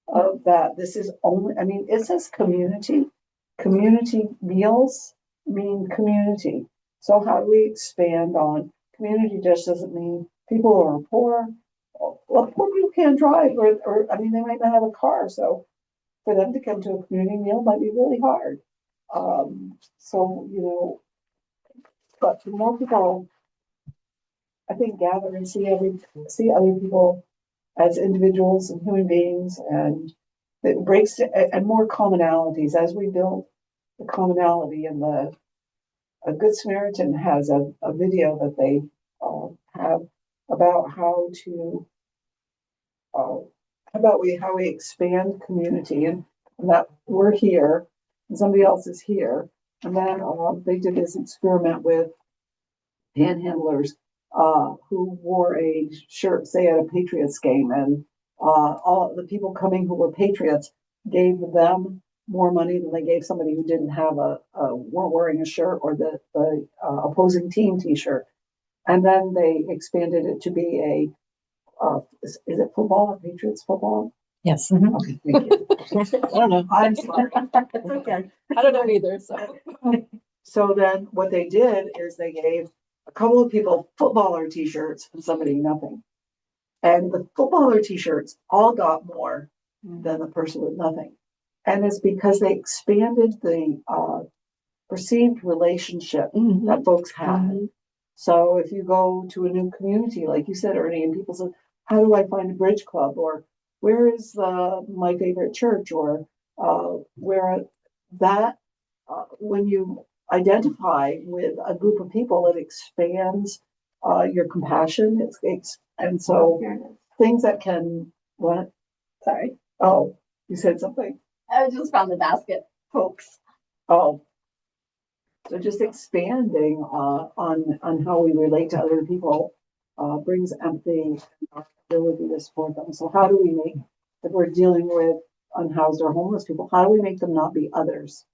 of that. This is only, it says community. Community meals mean community. So how do we expand on community? Just doesn't mean people who are poor. Well, poor people can't drive, or they might not have a car. So for them to come to a community meal might be really hard. So, but the more people, I think, gather and see other people as individuals and human beings, and it breaks and more commonalities as we build the commonality. And a Good Samaritan has a video that they have about uh, how we expand community, and that we're here and somebody else is here. And then they did this experiment with panhandlers who wore a shirt, say at a Patriots game, and all the people coming who were Patriots gave them more money than they gave somebody who didn't have weren't wearing a shirt or the opposing team T-shirt. And then they expanded it to be is it football or Patriots football? Yes. Okay, thank you. I don't know. I'm sorry. It's okay. I don't know either. So So then what they did is they gave a couple of people footballer T-shirts and somebody nothing. And the footballer T-shirts all got more than the person with nothing. And it's because they expanded the perceived relationship that folks had. So if you go to a new community, like you said, Ernie, and people say, how do I find a bridge club? Or where is my favorite church? Or where that, when you identify with a group of people, it expands your compassion. And so things that can, what? Sorry. Oh, you said something. I just found the basket, folks. Oh, so just expanding on how we relate to other people brings empathy and our ability to support them. So how do we make, if we're dealing with unhoused or homeless people, how do we make them not be others?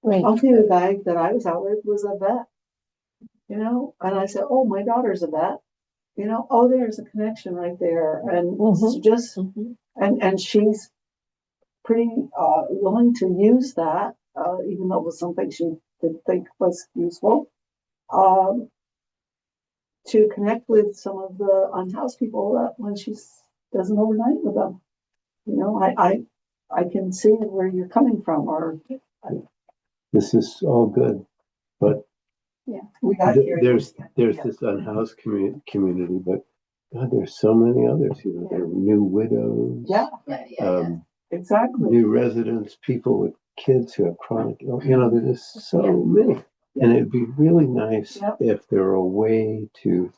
right. I'll tell you, the guy that I was out with was a vet, and I said, oh, my daughter's a vet, oh, there's a connection right there. And so just, and she's pretty willing to use that, even though it was something she didn't think was useful, to connect with some of the unhoused people that when she does an overnight with them. I can see where you're coming from, or This is all good, but we got here. there's this unhoused community, but God, there's so many others. There are new widows. Yeah, exactly. New residents, people with kids who have chronic illness. There's just so many. And it'd be really nice if there were a way to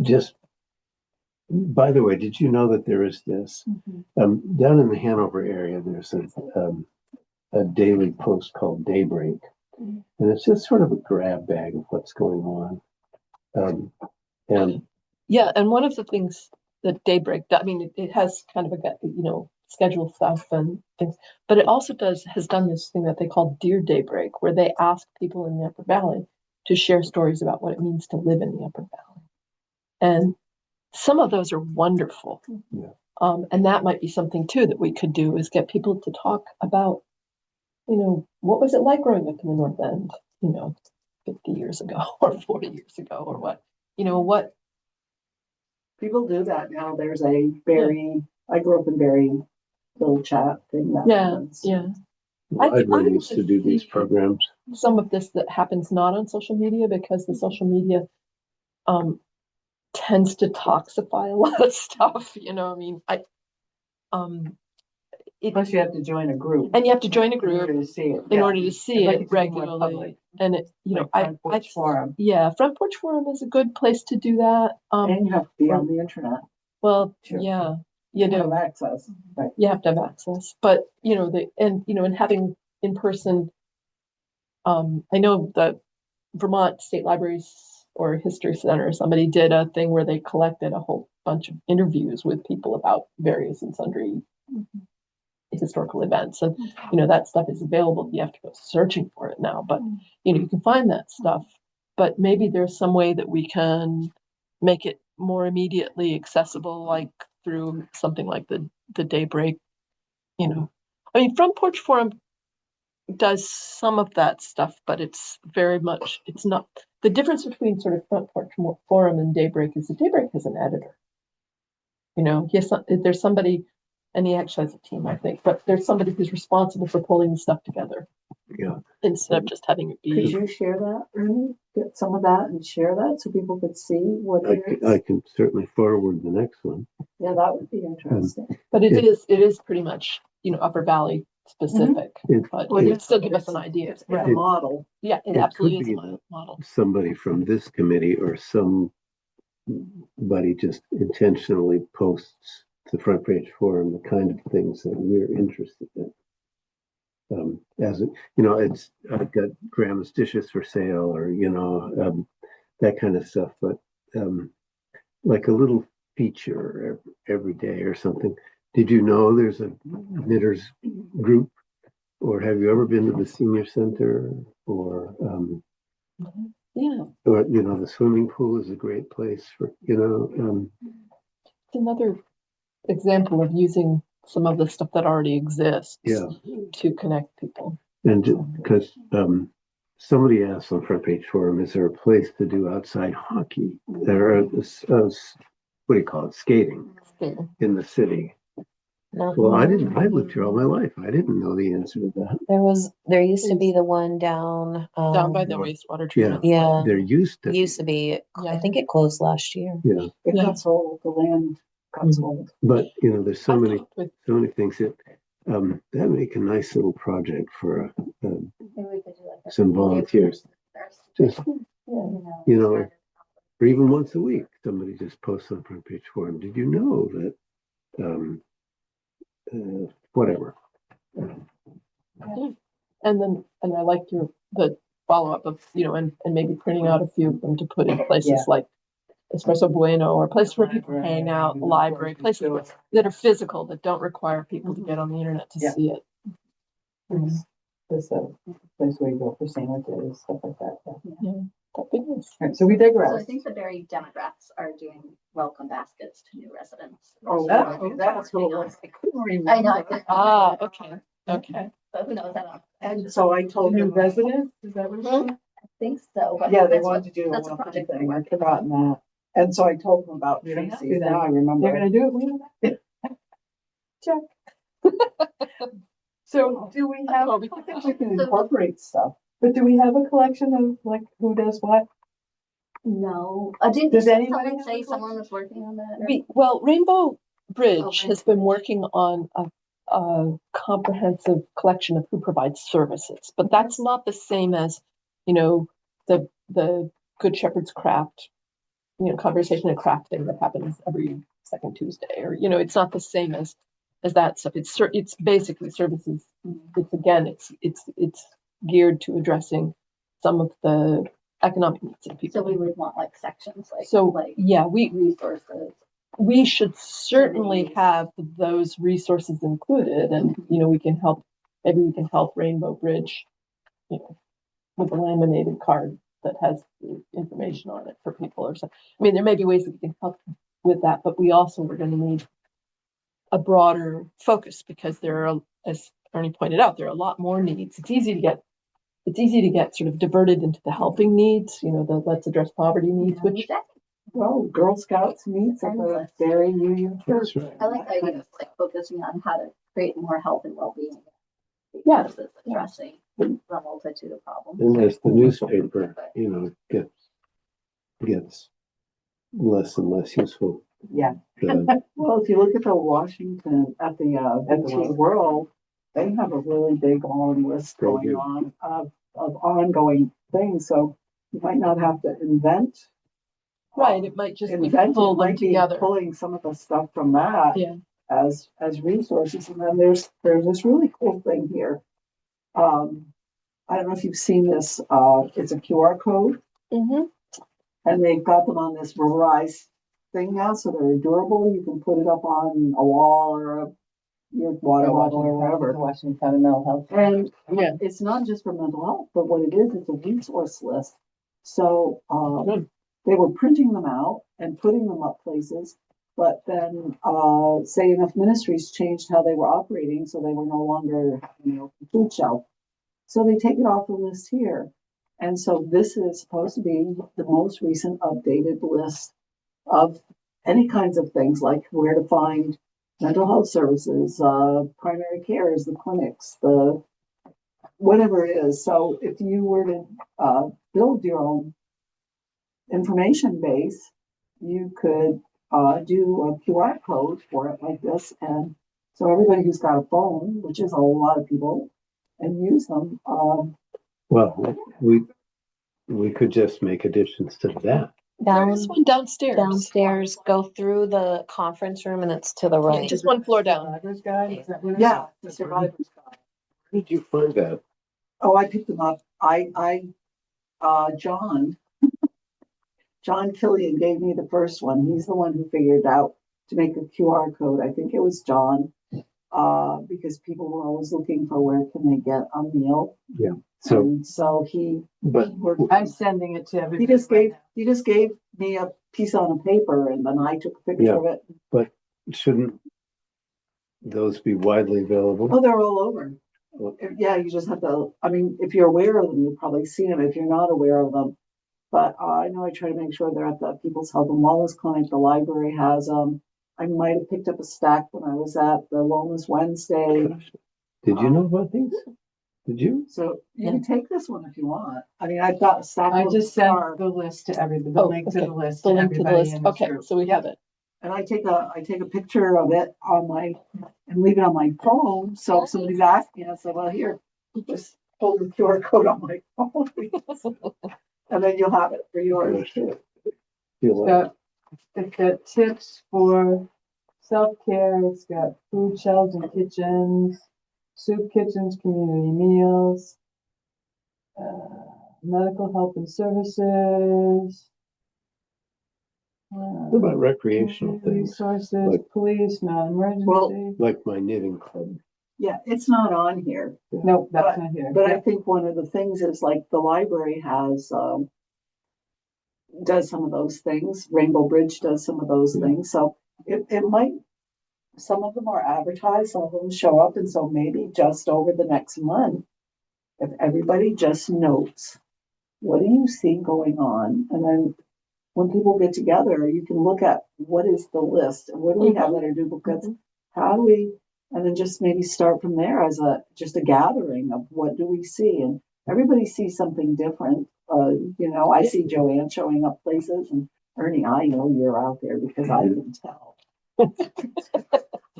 just, by the way, did you know that there is this, down in the Hanover area, there's a daily post called Daybreak. And it's just sort of a grab bag of what's going on. And one of the things that Daybreak, I mean, it has kind of a schedule stuff and things, but it also has done this thing that they call Dear Daybreak, where they ask people in the Upper Valley to share stories about what it means to live in the Upper Valley. And some of those are wonderful. Yeah. And that might be something too that we could do, is get people to talk about, what was it like growing up in the North End, 50 years ago or 40 years ago or what, what. People do that now. There's a Barre, I grew up in Barre, little chat thing that happens. Library used to do these programs. Some of this that happens not on social media, because the social media tends to toxify a lot of stuff. Plus you have to join a group. And you have to join a in group order to see it. in order to see I'd like it it to be more regularly. public. And it, Like Front Porch Forum. Yeah, Front Porch Forum is a good place to do that. And you have to be on the internet. Well, Sure. yeah, you have do. access. Right. You have to have access, but and having in person. I know the Vermont State Libraries or History Center, somebody did a thing where they collected a whole bunch of interviews with people about various and sundry historical events, and that stuff is available. You have to go searching for it now, but you can find that stuff. But maybe there's some way that we can make it more immediately accessible, like through something like the Daybreak. I mean, Front Porch Forum does some of that stuff, but it's not the difference between sort of Front Porch Forum and Daybreak is that Daybreak has an editor. There's somebody, and he actually has a team, I think, but there's somebody who's responsible for pulling the stuff together. Yeah. instead of just having it Could be. you share that, Ernie? Get some of that and share that so people could see what I it can, is? I can certainly forward the next one. Yeah, that would be interesting. But Yeah. it is pretty much, Upper Valley specific, It- but Well, it yeah, would still give us an idea. It's a model. Yeah, it it absolutely could is a be model. Somebody from this committee or somebody just intentionally posts to Front Page Forum the kind of things that we're interested in. As it, it's I've got grandma's dishes for sale, or that kind of stuff. But like a little feature every day or something. Did you know there's a knitters group, or have you ever been to the senior center, or Yeah, or the swimming pool is a great place for it's another example of using some of the stuff that already exists yeah. to connect people. And because somebody asked on Front Page Forum, is there a place to do outside hockey? There is, what do you call it, skating Skating. in the city. No. Well, I lived here all my life. I didn't know the answer to that. There used to be the one down Down by the yeah. wastewater treatment. yeah, There used to be. I Yeah. think it closed last year. yeah. It Yeah. got sold, the land got sold. But there's so I've many talked with things that that make a nice little project for Maybe we could do like a some volunteers. Just or even once a week, somebody just posts on Front Page Forum. Did you know that? Whatever. and I like the follow-up of, and maybe printing out a few of them to put in places Yeah. like Espresso Bueno, or places where people hang out, the library, places that are physical, that don't require people to get on the internet to Yeah. see it. There's a place where you go for sandwiches, stuff like that. Yeah. That'd be nice. All right, so we So I digress. think the Barre Democrats are doing welcome baskets to new residents. Oh, that's cool. I know. Ah, okay. But who knows? I don't know. And so I told New them, residents, is that what you're saying? I think so. But yeah, they that's wanted to do a that's a welcome project thing. we're I'd forgotten that. And so I told them about We don't have to Tracy's. then. Now I remember. They're gonna do it. We don't have to. Check. So do we have, Oh, I think we can incorporate stuff. but do we have a collection of like who does what? No. Didn't Does you anybody someone have say a someone was working on that? Rainbow Bridge Oh, has Rainbow been Bridge. working on a comprehensive collection of who provides services, but that's not the same as, the Good Shepherd's Craft, conversation and crafting that happens every second Tuesday, or, it's not the same as that stuff. It's basically services. It's geared to addressing some of the economic needs of people. So we would want like sections like Yeah, we resources. should certainly have those resources included, and maybe we can help Rainbow Bridge, with a laminated card that has the information on it for people or something. I mean, there may be ways that we can help with that, but we also are going to need a broader focus, because there are, as Ernie pointed out, there are a lot more needs. It's easy to get sort of diverted into the helping needs, the let's address poverty needs, which Well, Girl Scouts meets at the Barre Union Church. That's right. I like the idea of like focusing on how to create more health and well-being. Yeah. Versus addressing the multitude of problems. And as the newspaper, gets less and less useful. Yeah. Well, if you look at the Washington, at the World, they have a really big long list They going do. on of ongoing things. So you might not have to invent. right, it might just be Invent, pull you them might be together. pulling some of the stuff from that Yeah. as resources. And then there's this really cool thing here. I don't know if you've seen this. It's a QR code. Mm-hmm. And they've got them on this rubberized thing now, so they're durable. You can put it up on a wall or your water bottle or wherever. Washington County Mental Health. And Yeah. it's not just for mental health, but what it is, it's a resource list. So Good. they were printing them out and putting them up places. But then, say enough ministries changed how they were operating, so they were no longer, food shelf. So they take it off the list here. And so this is supposed to be the most recent updated list of any kinds of things, like where to find mental health services, primary cares, the clinics, the whatever it is. So if you were to build your own information base, you could do a QR code for it like this. And so everybody who's got a phone, which is a lot of people, and use them. Well, we could just make additions to that. Down, There's one downstairs. downstairs, go through the conference room and it's to the Yeah, right. just one floor down. Survivor's Guide, is that what it is? Yeah, the survivor's guide. Where did you find that? Oh, I picked them up. John Killian gave me the first one. He's the one who figured out to make a QR code. I think it was John, because people were always looking for where can they get a meal. Yeah. So, And so he but worked. I'm sending it to everybody. He just gave me a piece on a paper, and then I took a picture Yeah. of it. but shouldn't those be widely available? Oh, they're all over. Well- Yeah, you just have to. I mean, if you're aware of them, you've probably seen them. If you're not aware of them, but I know I try to make sure they're at the People's Health and Wellness Clinic. The library has them. I might have picked up a stack when I was at the Wellness Wednesday. Did you know about these? Did you? So you can take this one if you want. I mean, I've got a stack. I of just sent car, the list to everybody, the Oh, link to okay. the list The to link to the everybody list. in this Okay, group. so we have it. and I take a picture of it on my and leave it on my phone. So if somebody's asking, I say, well, here, just hold the QR code on my phone, and then you'll have it for yours too. Feel like- It's got tips for self-care, it's got food shelves and kitchens, soup kitchens, community meals, medical help and services. What about recreational things, Resources, like- police, non-emergency. like my knitting club? Yeah, it's not on here, Nope, that's not here. but I think one of the things is like the library has does some of those things. Rainbow Bridge does some of those things. So it might. Some of them are advertised, some of them show up, and so maybe just over the next month, if everybody just notes, what do you see going on? And then when people get together, you can look at what is the list and what do we have that are duplicates? How do we, and then just maybe start from there as just a gathering of what do we see? And everybody sees something different. I see Joanne showing up places, and Ernie, I know you're out there because I can tell.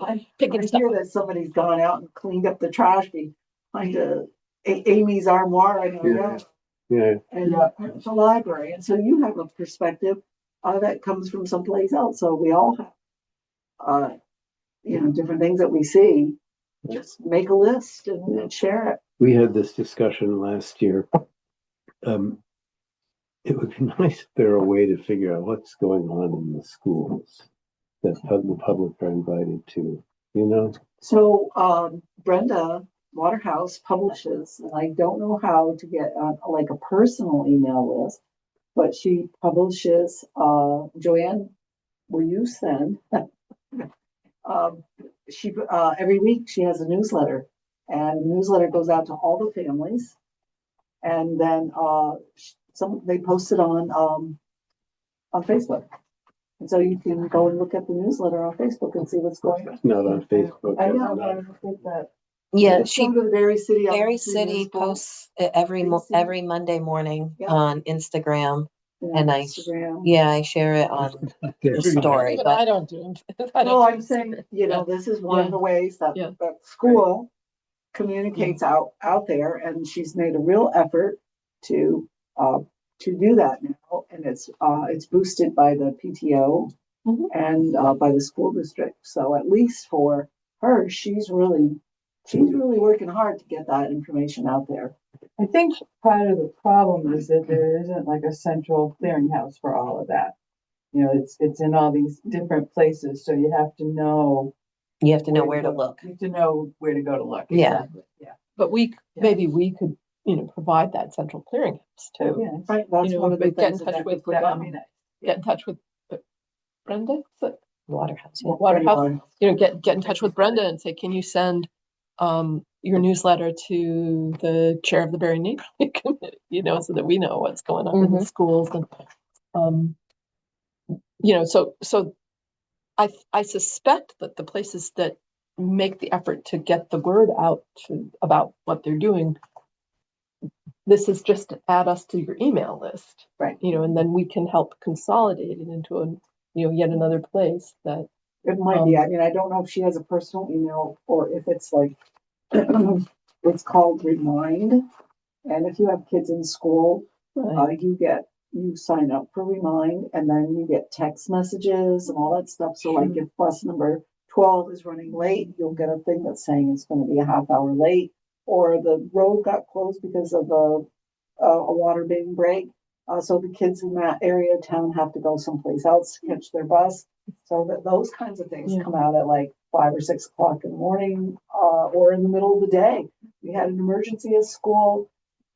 I Picking I stuff hear up. that somebody's gone out and cleaned up the trash behind Amy's armoire. I know, Yeah. Yeah, and the library. And so you have a perspective that comes from someplace else. So we all have, different things that we see. Just make a list and share it. we had this discussion last year. It would be nice if there were a way to figure out what's going on in the schools that the public are invited to, you know? So Brenda Waterhouse publishes, and I don't know how to get like a personal email list, but she publishes. Joanne, will you send? She every week she has a newsletter, and the newsletter goes out to all the families, and then they post it on Facebook. And so you can go and look at the newsletter on Facebook and see what's going on. It's not on Facebook. I it's know, not- I think that. Yeah, It's she, from the Berry City. Berry Elementary City Municipal, posts it every Berry City. every Monday morning Yeah. on Instagram. and I- Instagram. Yeah, I share it on the story, Even but I don't do it. I Well, don't I'm do saying, Yeah. this is one of Yeah. the ways that, Yeah. that school communicates out there, and she's made a real effort to do that now, and it's boosted by the PTO Mhm. and by the school district. So at least for her, she's really working hard to get that information out there. I think part of the problem is that there isn't like a central clearinghouse for all of that. It's in all these different places, so you have to know. you have to know where to go. look. You have to know where to go to look. Yeah. Exactly. Yeah. But Yeah. maybe we could, provide that central clearinghouse too. Yeah. Right, that's You know, one of the but get in things touch that with, That would be nice. Get in touch with Brenda, is it? Waterhouse. Yeah. Waterhouse. Get in touch with Brenda and say, can you send your newsletter to the chair of the Berry Neighborhood Committee, so that we know what's going on in the schools and so I suspect that the places that make the effort to get the word out about what they're doing this is just to add us to your email list. Right. And then we can help consolidate it into yet another place that, It might be, I mean, I don't know if she has a personal email or if it's like, it's called Remind. And if you have kids in school, right, you sign up for Remind and then you get text messages and all that stuff. So like if bus number 12 is running late, you'll get a thing that's saying it's going to be a half hour late, or the road got closed because of a water main break. So the kids in that area of town have to go someplace else to catch their bus. So that those kinds of things come out at like 5 or 6 o'clock in the morning, or in the middle of the day. We had an emergency at school.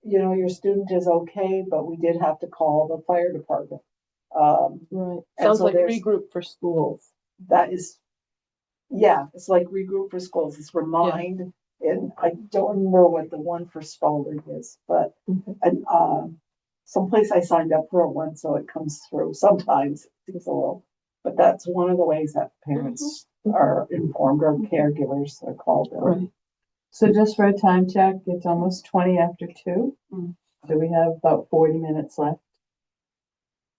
Your student is okay, but we did have to call the fire department. right. And Sounds so like there's- regroup for schools. That is, yeah, it's like regroup for schools. It's Remind, and I don't remember what the one for Spalding is, but and someplace I signed up for it once, so it comes through. Sometimes it's a little, but that's one of the ways that parents are informed, or caregivers are called. Right. So just for a time check, it's almost 20 after 2. Mm. So we have about 40 minutes left.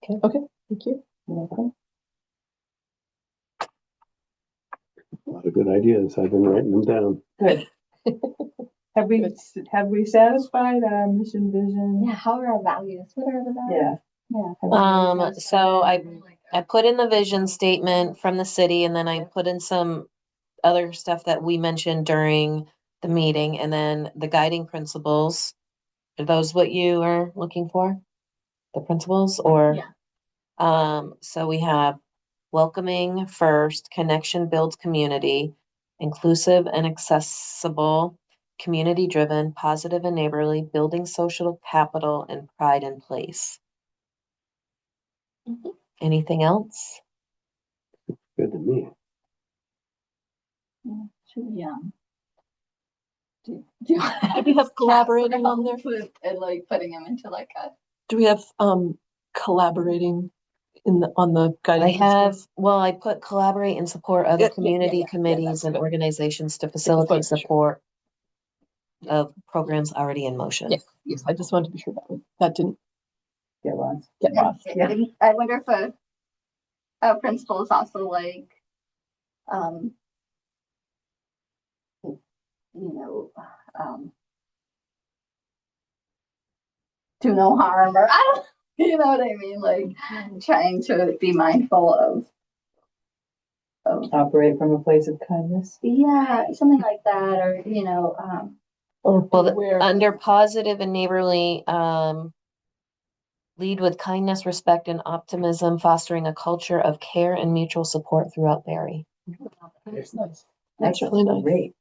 Okay, thank you. You're welcome. A lot of good ideas. I've been writing them down. Good. Have we satisfied our mission vision? Yeah, how are our values? What are the values? Yeah. Yeah. So I put in the vision statement from the city, and then I put in some other stuff that we mentioned during the meeting, and then the guiding principles. Are those what you are looking for? The principles, or? Yeah. So we have welcoming first, connection builds community, inclusive and accessible, community driven, positive and neighborly, building social capital, and pride in place. Anything else? Good to me. Yeah. Do Do we have collaborating on there? And like putting them into like a. Do we have collaborating on the I guiding have, principles? well, I put collaborate and support other Yeah, community yeah, committees that's and good. organizations to wanted facilitate to be sure. support of programs already in motion. Yes, I just wanted to be sure that didn't Get lost. get lost. Yeah. I wonder if a principal is also like, you know, do no harm, or I don't, you know what I mean? Like trying to be mindful of Operate from a place of kindness. yeah, something like that, or Or Well, beware. under positive and neighborly, lead with kindness, respect, and optimism, fostering a culture of care and mutual support throughout Barre. That's nice. That's really nice. Great.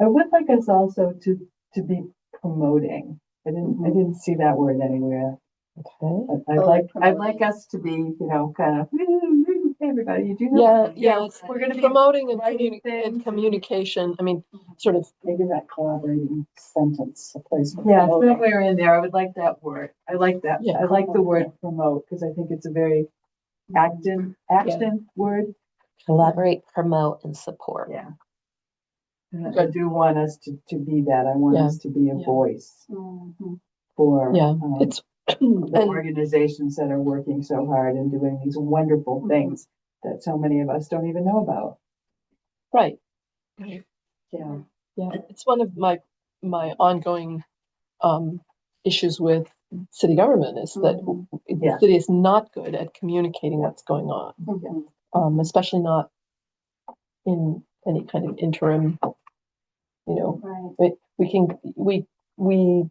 I would like us also to be promoting. I didn't see that word anywhere. Okay. I'd like us to be, kind of, hey everybody, you do know. Yeah, We're gonna be promoting and writing and things. communication. I mean, sort of. Maybe that collaborating sentence, a place for Yeah, promoting. somewhere in there. I would like that word. I like that. Yeah. I like the word promote because I think it's a very action word. Collaborate, promote, and support. Yeah. And I do want us to be that. I want us to be a voice for It's the and organizations that are working so hard and doing these wonderful things that so many of us don't even know about. right. Yeah. Yeah, it's one of my ongoing issues with city government is that the city is not good at communicating what's going on, especially not in any kind of interim. right. We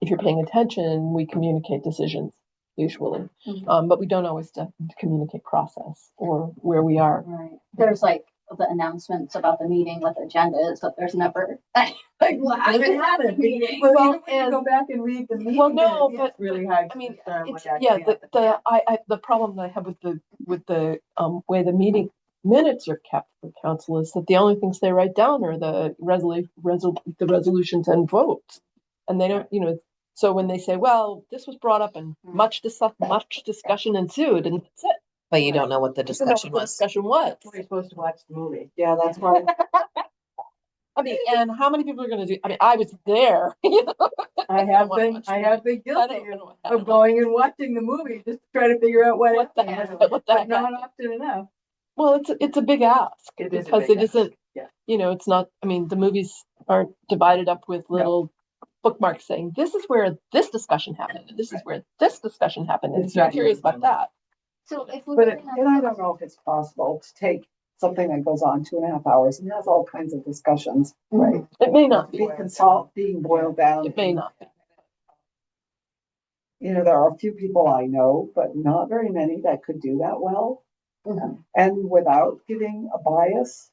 if you're paying attention, we communicate decisions usually, but we don't always communicate process or where we are. Right. There's like the announcements about the meeting, what the agenda is, but there's never like what happened at the meeting. Well, and go back and read the meeting. Well, no, it's but really hard. I mean, to it's, what yeah, actually the problem that I have with the way the meeting minutes are kept for council is that the only things they write down are the resolutions and votes, and they don't, so when they say, well, this was brought up and much discussion ensued, and that's it. But you don't know what the You don't know discussion what the was. discussion was. We're supposed to watch the movie. Yeah, that's why. I mean, and how many people are going to do? I mean, I was there. You know? I have been guilty of going and watching the movie just to try to figure out what the happened, heck- what the but heck not happened. often enough. Well, it's a big ask It is a because big it ask. isn't. Yeah. You know, it's not. I mean, the movies aren't divided up with little bookmarks saying this is where this discussion happened, and this is where this discussion happened. And if you're Exactly. curious about that, So if we But were it, gonna- and I don't know if it's possible to take something that goes on 2.5 hours and has all kinds of discussions, right? it may not be. Being boiled down. It may not be. You know, there are a few people I know, but not very many that could do that well. And without giving a bias,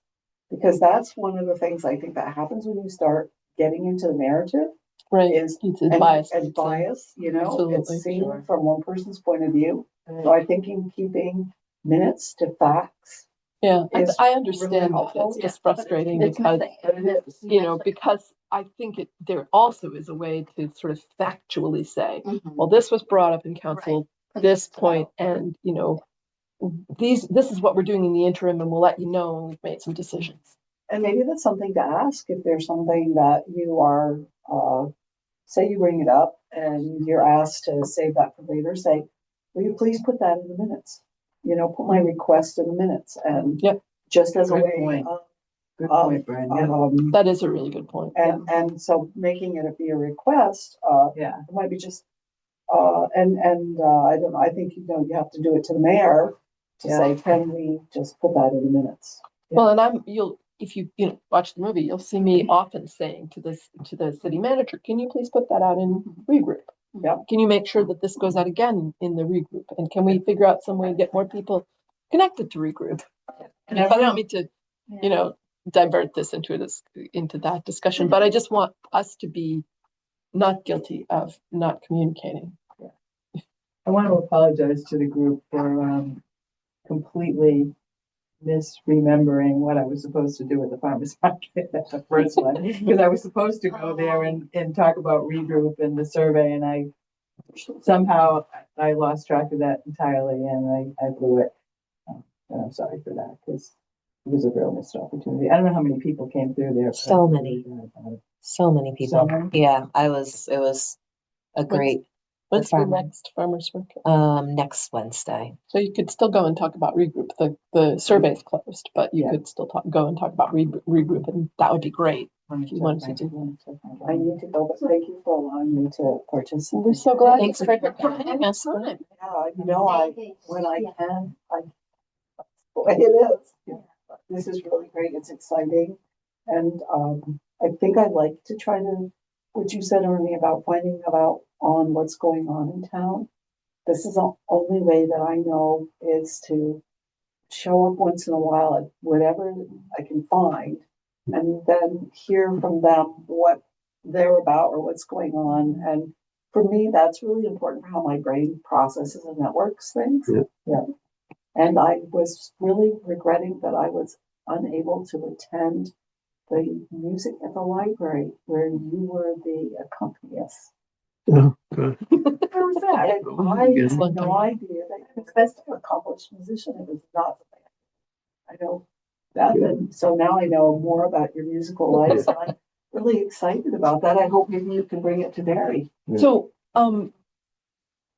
because that's one of the things I think that happens when you start getting into the narrative Right. is It's and, bias. and bias, you know, Absolutely. it's seen Sure. from one person's point of view. So I think in keeping minutes to facts Yeah, is I understand really that. helpful. It's just frustrating It's because, missing. you know, because I think there also is a way to sort of factually say, well, this was brought up in council, this point, and, you know, this is what we're doing in the interim, and we'll let you know when we've made some decisions. And maybe that's something to ask if there's something that you are, say you bring it up and you're asked to save that for later, say, will you please put that in the minutes? You know, put my request in the minutes and Yep. just as a Good way point. of, Good point, Brian. Yeah. That is a really good point. and so making it be a request, Yeah. it might be just, and I don't know, I think, you know, you have to do it to the mayor to Yeah. say, can we just put that in the minutes? Well, and if you watch the movie, you'll see me often saying to the city manager, can you please put that out in regroup? Yeah. Can you make sure that this goes out again in the regroup? And can we figure out some way to get more people connected to regroup? And I don't mean to, you know, divert this into that discussion, but I just want us to be not guilty of not communicating. I want to apologize to the group for completely misremembering what I was supposed to do with the farmer's market, that's the first one, because I was supposed to go there and talk about regroup and the survey, and I somehow I lost track of that entirely, and I blew it. And I'm sorry for that, because it was a real missed opportunity. I don't know how many people came through there. So many. So many people. So many? Yeah, it was a great What's the farmer. next farmer's market? Next Wednesday. So you could still go and talk about regroup. The survey's closed, but you Yeah. could still go and talk about regroup, and that would be great if you wanted to do. I need to go, but thank you for allowing me to participate. We're so glad. Thanks for having us. Time. Yeah, you know, when I can, that's the way it is. This is really great. It's exciting. And I think I'd like to try to, what you said earlier about finding out on what's going on in town. This is the only way that I know is to show up once in a while at whatever I can find and then hear from them what they're about or what's going on. And for me, that's really important for how my brain processes and networks things. Yeah. And I was really regretting that I was unable to attend the music at the library where you were the accompanist. Oh, God. Where was that? I Good. had no idea that he was best accomplished musician. It was not the band. I know that. And so now I know more about your musical life. And I'm really excited about that. I hope maybe you can bring it to Barry. So,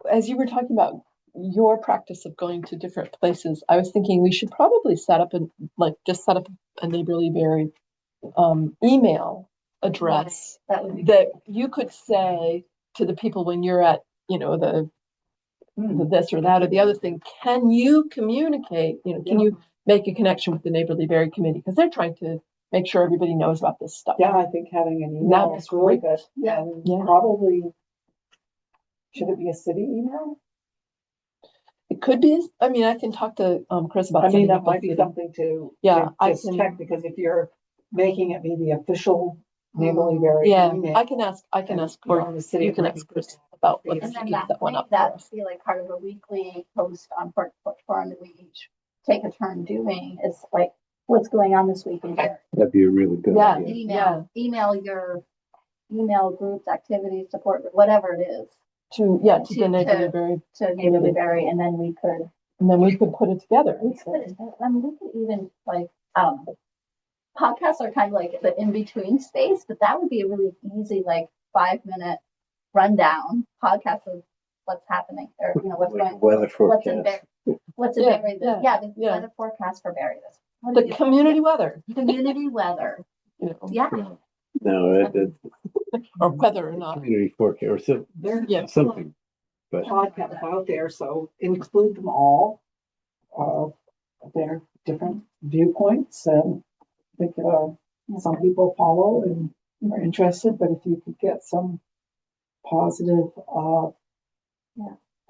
as you were talking about your practice of going to different places, I was thinking we should probably set up a Neighborly Berry email address That would be that you could say to the people when you're at, you know, the this or that or the other thing. Can you communicate? You know, can you make a connection with the Neighborly Berry Committee because they're trying to make sure everybody knows about this stuff. Yeah, I think having an email is really good. Yeah. And Yeah. probably, should it be a city email? It could be. I mean, I can talk to Chris about. I mean, setting that up a might be city. something to I just can check, because if you're making it be the official Neighborly Berry Yeah, email. I can ask. you're Or on the city you can of ask Chris about what the And then cities that went make up for that us. be like part of a weekly post on Porch Forum that we each take a turn doing. It's like, what's going on this week in here? That'd be a really good Yeah. idea. Email your email groups, activities, support, whatever it is, To the Neighborly to- Berry, to Neighborly Berry, and then we could, and then we could put it together. we could even like, podcasts are kind of like the in-between space, but that would be a really easy, like 5-minute rundown podcast of what's happening or, what's Like going, weather what's in forecast. Barre, what's in Yeah, Barre, the yeah. weather forecast for Barre. The community weather, Community weather. you know, Yeah. No, or whether or not. community forecast or There's Yeah. something. But podcasts out there, so include them all. Their different viewpoints, and I think some people follow and are interested, but if you could get some positive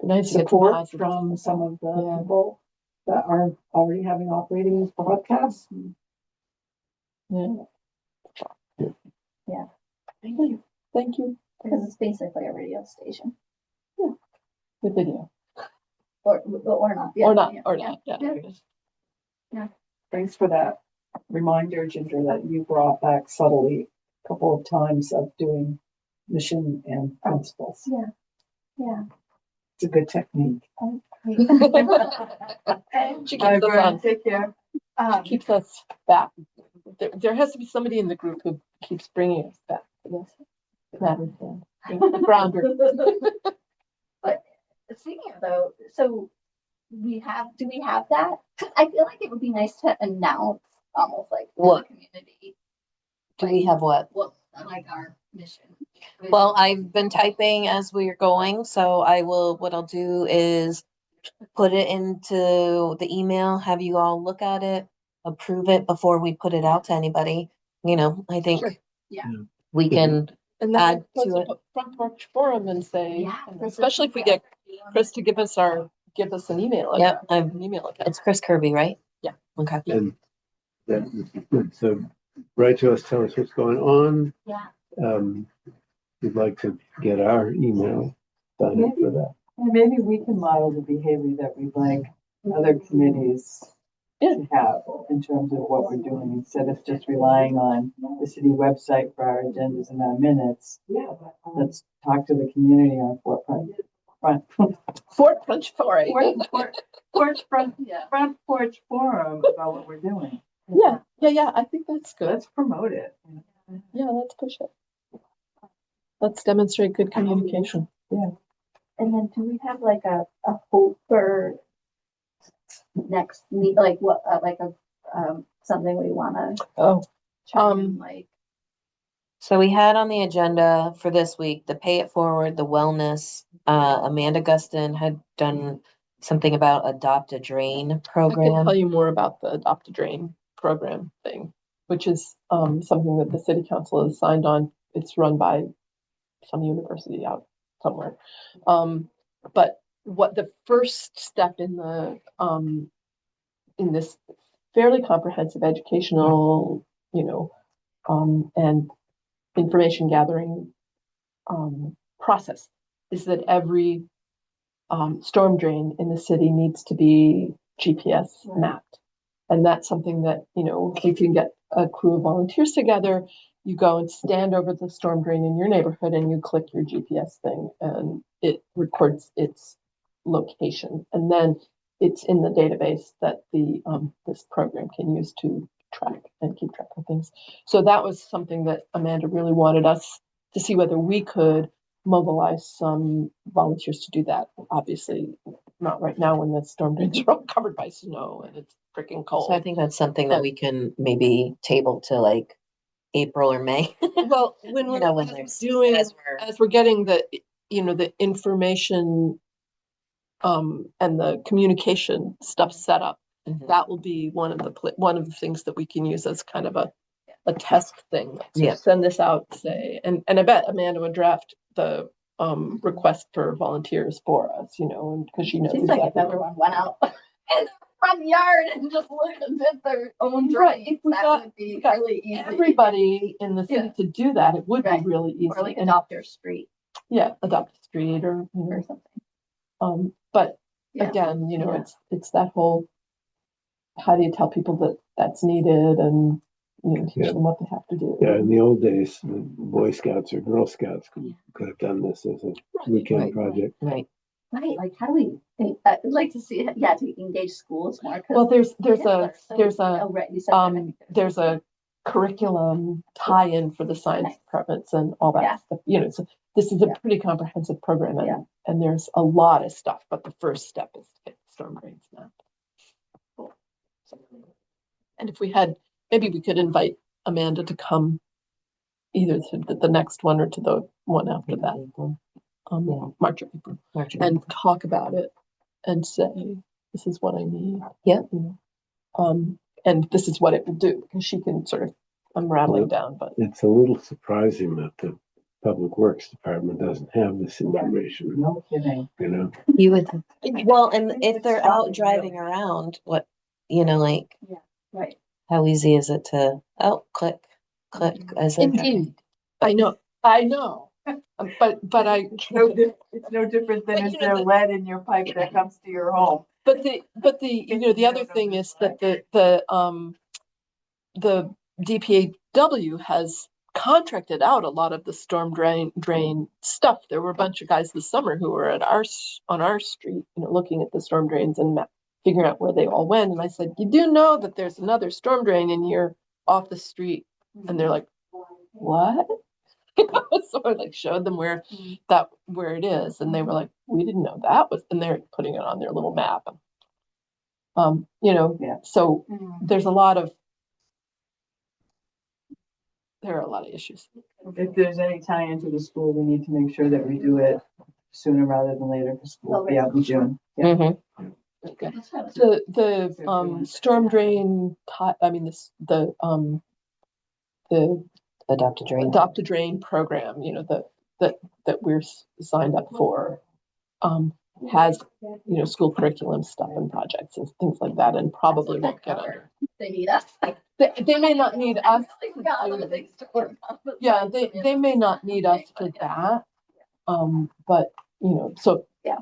Nice to get some support positive from some of the Yeah. people that are already having operating these podcasts. Yeah. Yeah. Thank you. Thank you. Because it's basically a radio station. Good video. Or not. Yeah, Or not, yeah, or yeah. not, yeah. Thanks for that reminder, Ginger, that you brought back subtly a couple of times of doing mission and principles. Yeah. Yeah. It's a good technique. She Bye, keeps us Brian. on, Take care. keeps us back. There has to be somebody in the group who keeps bringing us back to this matter. The grounder. But speaking of though, so do we have that? 'Cause I feel like it would be nice to announce almost like to the What? community Do we have what? what like our mission. Well, I've been typing as we're going, so what I'll do is put it into the email, have you all look at it, approve it before we put it out to anybody. I think Sure. Yeah. we can And then add we'll to go it. to Front Porch Forum and say, Yeah, and this is- especially if we get Chris to give us an email. Yep, address, an email account. It's Chris Kirby, right? Yeah. Okay. and that is good. So write to us, tell us what's going on. Yeah. We'd like to get our email done for that. And maybe we can model the behavior that we'd like other committees to have in terms of what we're doing, instead of just relying on the city website for our agendas and our minutes. Let's talk to the community on front Fort Punch Foray. front porch forum about what we're doing. Yeah. I think that's good. Let's promote it. Yeah, let's push it. Let's demonstrate good communication. And then do we have like a hope for next meet, like what, like something we want to Oh, like? So we had on the agenda for this week, the Pay It Forward, the wellness. Amanda Gustin had done something about Adopt a Drain I can program. tell you more about the Adopt a Drain program thing, which is something that the city council has signed on. It's run by some university out somewhere. But what the first step in this fairly comprehensive educational, and information gathering process is that every storm drain in the city needs to be GPS mapped. And that's something that, if you can get a crew of volunteers together, you go and stand over the storm drain in your neighborhood and you click your GPS thing and it records its location. And then it's in the database that this program can use to track and keep track of things. So that was something that Amanda really wanted us to see whether we could mobilize some volunteers to do that. Obviously, not right now when the storm drains are all covered by snow and it's freaking cold. So I think that's something that But- we can maybe table to like April or May. Well, when we're when there's doing, as we're getting the information and the communication stuff set up, Mhm. that will be one of the things that we can use as kind of a test thing. So Yeah. send this out, say, and I bet Amanda would draft the request for volunteers for us, and because she knows Seems like if exactly. everyone went out in the front yard and just looked and did their own Right. drains, If we that got- would be we got really easy. Everybody in the city Yeah. to do that, it would Right. be really easy. Or like And adopt your street adopt a street or or something. But Yeah. again, Yeah. it's that whole, how do you tell people that that's needed and teach Yeah. them what they have to do. Yeah, in the old days, the Boy Scouts or Girl Scouts could have done this as a weekend Right. project. Right. Right, like how do we think, I'd like to see, to engage schools more. 'Cause Well, there's kids a are so- there's a oh, right, you said that, I think there's a curriculum tie-in for the science Nice. departments and all that Yeah. stuff. You know, so this is a Yeah. pretty comprehensive program, and, Yeah. and there's a lot of stuff, but the first step is to get the storm drains mapped. Cool. And if we had, maybe we could invite Amanda to come either to the next one or to the one after that, Yeah. March or April, and talk about it and say, this is what I need. Yeah. You know, and this is what it will do, because she can sort of, I'm rattling down, but It's a little surprising that the Public Works Department doesn't have this information, No kidding. you know? You would, well, and if they're out driving around, what, you know, like, Right. how easy is it to, oh, click, as they're driving? indeed, I know, but I, It's no different than But, is you know, there the- lead in your pipe that comes to your home. but the, you know, the other thing is that the DPW has contracted out a lot of the storm drain stuff. There were a bunch of guys this summer who were at on our street, you know, looking at the storm drains and figuring out where they all went. And I said, you do know that there's another storm drain in here off the street? And they're like, what? So I like showed them where it is, and they were like, we didn't know that was, and they're putting it on their little map. You know, Yeah. so there's there are a lot of issues. If there's any tie into the school, we need to make sure that we do it sooner rather than later, because school will be out in June. Yeah. Mm-hmm. Okay. The storm drain, the Adopt a drain. drain program, you know, that we're signed up for, has, you know, school curriculum stuff and projects and things like that, and probably won't get under. They need us. They may not need us. We got other things to work on. Yeah, they may not need us for that. But you know, so Yeah.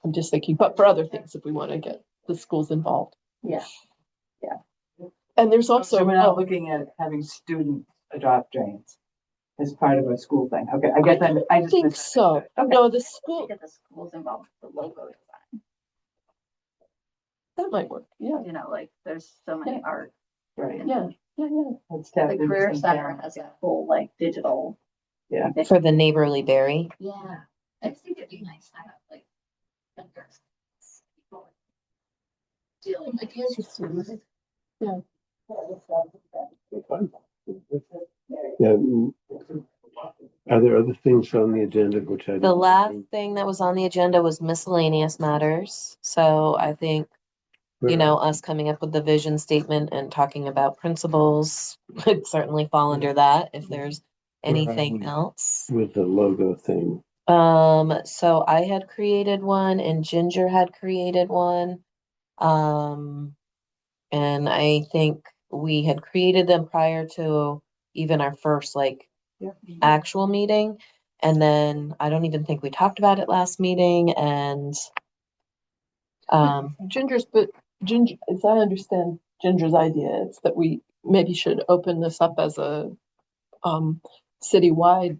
I'm just thinking, but for other things, if we want to get the schools involved. Yeah. And there's also, So we're not looking at having students adopt drains as part of a school thing. Okay, I guess I just think so. misunderstood. Okay. No, the To school, get the schools involved with the logo design. that might work. Yeah, You know, like there's so many art. Right. yeah. Let's tap The into Career some Center talent. has a whole like digital. For the neighborly berry. Yeah. I just think it'd be nice to have like vendors. People dealing like interesting. Yeah. Are there other things on the agenda which I? The didn't last see? thing that was on the agenda was miscellaneous matters. So I think, you know, us coming up with the vision statement and talking about principles would certainly fall under that if there's anything else. With the logo thing. So I had created one and Ginger had created one. And I think we had created them prior to even our first like actual meeting. And then I don't even think we talked about it last meeting, and Ginger, as I understand Ginger's idea, it's that we maybe should open this up as a citywide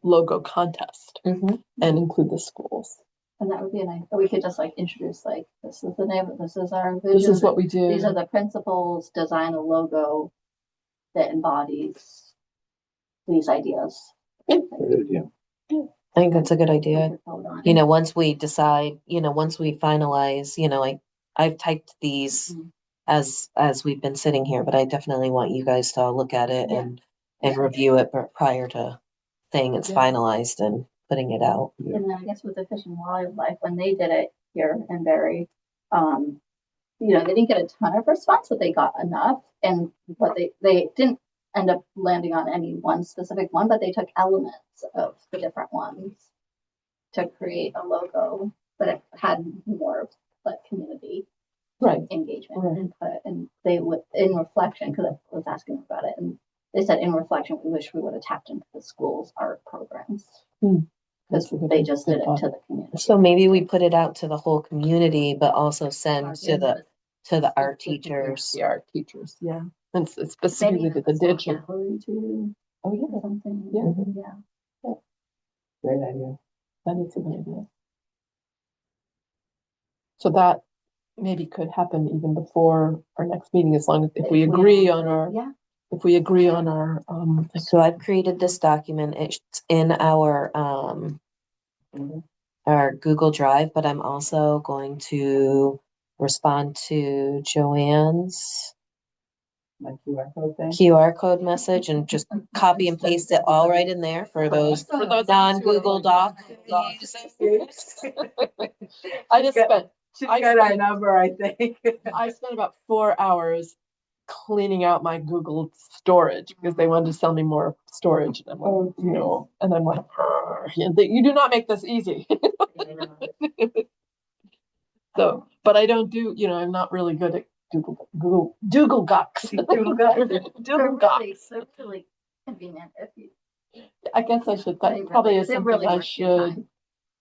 logo contest Mhm. and include the schools. And that would be nice. We could just like introduce like, this is the name, this is our vision. This is what we do. These are the principles, design a logo that embodies these ideas. Good idea. I think that's a good We idea. could vote on You it. know, once we decide, you know, once we finalize, you know, like I've typed these Mhm. as we've been sitting here, but I definitely want you guys to all look at it Yeah. and review it prior to saying it's Yeah. finalized and putting it out. And then I guess with the Fish and Wildlife, when they did it here in Barre, you know, they didn't get a ton of response, but they got enough. And but they didn't end up landing on any one specific one, but they took elements of the different ones to create a logo, but it had more like community Right. engagement Right. input. And they would, in reflection, because I was asking them about it, and they said in reflection, we wish we would have tapped into the school's art programs. Because That's a good- they just good did it thought. to the community. So maybe we put it out to the whole community, but also send to the art teachers. The art teachers, yeah. And specifically to the digital. Gallery too, Oh, or yeah, something. Yeah. Yeah. Great idea. that is a good idea. So that maybe could happen even before our next meeting, as long as if we agree on our, Yeah, if we agree on our, So I've created this document. It's in our Google Drive, but I'm also going to respond to Joanne's My QR code thing. QR code message and just copy and paste it all right in there for those non-Google Doc users. I just spent, She's I got our spent- number, I think. I spent about 4 hours cleaning out my Google storage because they wanted to sell me more storage. And I'm like, you know, and I'm like, you do not make this easy. So, but I don't do, you know, I'm not really good at Google Docs. they're Docs. really convenient if you. I guess I should, They that probably is they something really I worth your should, time.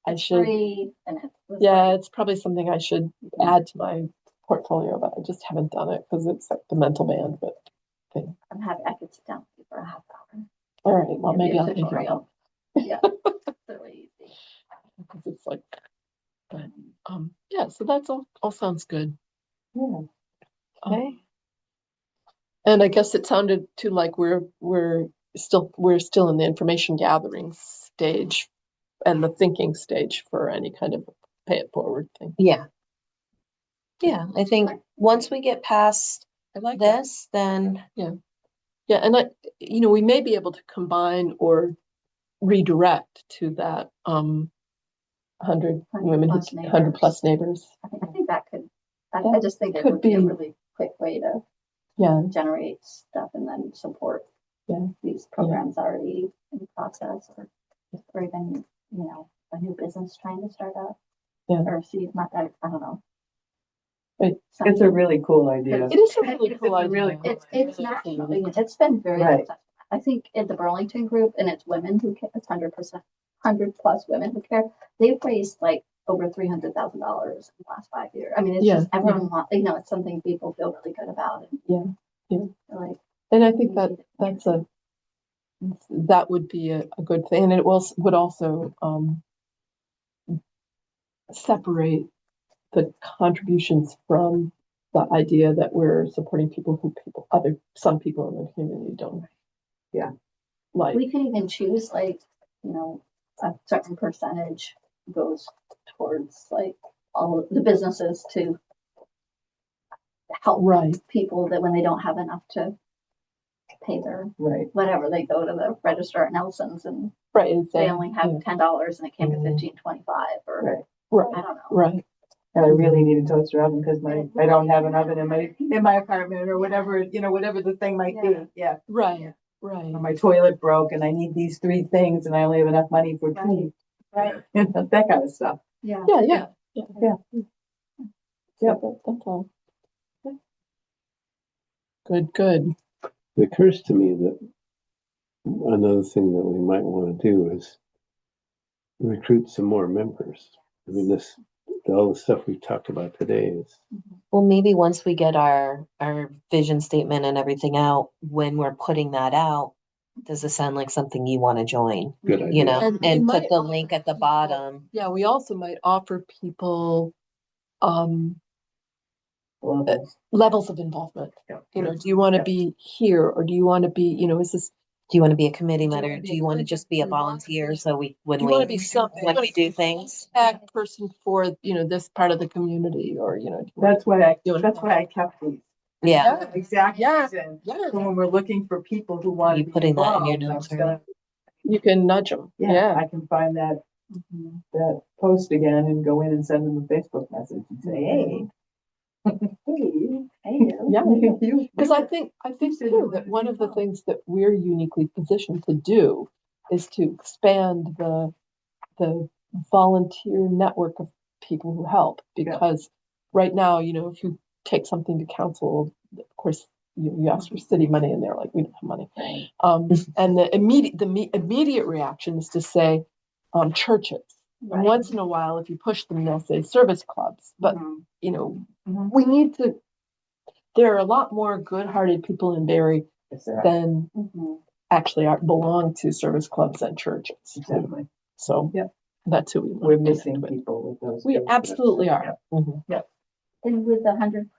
I It's should, free and it's yeah, it's probably something I should add to my portfolio, but I just haven't done it because it's like the mental bandwidth thing. I'm happy I could sit down with you for a half hour. All right, well, Give maybe you a I'll think about tutorial. Yeah, it's really easy. because it's like, but, yeah, so that's all sounds good. Yeah. Okay. And I guess it sounded too like we're still in the information gathering stage and the thinking stage for any kind of pay it forward thing. Yeah. Yeah, I think once we get past I like that. this, then Yeah, and you know, we may be able to combine or redirect to that 100 women, 100 plus neighbors. I think that could, I That just think it could would be a be- really quick way to Yeah, generate stuff and then support Yeah. these programs already in process or even, you know, a new business trying to start up. Yeah. Or see, I don't know. Right. It's a really cool idea. it is a really cool It's a idea. really- It's nationally, it's been very Right. successful. I think in the Burlington group, and it's women who care, it's 100%, 100+ women who care. They've raised like over $300,000 in the last 5 years. I mean, it's Yeah, just everyone wants, you know, it's something people feel really good about. And Yeah. they're like, And I think that would be a good thing, and it would also separate the contributions from the idea that we're supporting some people in the community don't. Yeah. Like, we could even choose like, you know, a certain percentage goes towards like all of the businesses to help right, people that when they don't have enough to pay their Right. whatever, they go to the register at Nelson's and right, and they say, only have yeah, $10 and it came to Mhm. 15.25 or Right. right, I don't know. right, And I really need a toaster oven because I don't have an oven in my apartment or whatever, you know, whatever the thing might be. Yeah. right, right. Or my toilet broke and I need these 3 things and I only have enough money for 2. Right. That kind of stuff. Yeah. Yeah. Yeah. That's all. Okay. Good. It occurs to me that another thing that we might want to do is recruit some more members. I mean, all the stuff we've talked about today is, well, maybe once we get our vision statement and everything out, when we're putting that out, does it sound like something you want to join? good idea. You know, And we and might put the offer link at the people- bottom. Yeah, we also might offer people levels of involvement. Yeah. You know, do you want to Yeah. be here or do you want to be, you know, is this, Do you want to be a committee Do you member? wanna be Do a you want to committee- just be a do you want to volunteer? be- So when do you want to we be something? when we do things? Contact person for, you know, this part of the community, or, you know. do you That's why I You wanna- that's why I kept these. Yeah. Exactly. Yeah. And Yeah, when we're looking for people who want You to be putting that in your involved, I'm notes, gonna- you can nudge them. yeah, I can find that post again and go in and send them a Facebook message and say, hey. Hey, Yeah. you. Because I think too that one of the things that we're uniquely positioned to do is to expand the volunteer network of people who help. Because right now, you know, if you take something to council, of course, you ask for city money and they're like, we don't have money. And the immediate reaction is to say churches. And once in a while, if you push them, they'll say service clubs. But you know, we need to. There are a lot more good-hearted people in Barre than actually belong to service clubs and churches. Exactly. So Yeah. that's who we want. We're to missing connect with. people with those. We groups. absolutely are. Mhm. Yeah. And with the 100+,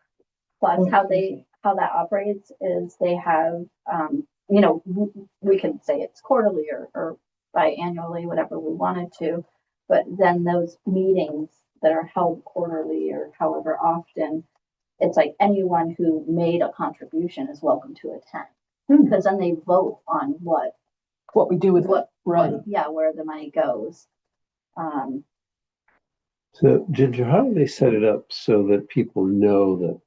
how that operates is they have, we can say it's quarterly or biannually, whatever we wanted to, but then those meetings that are held quarterly or however often, it's like anyone who made a contribution is welcome to attend. Because then they vote on what we do with it. Right. where the money goes. So, Ginger, how do they set it up so that people know that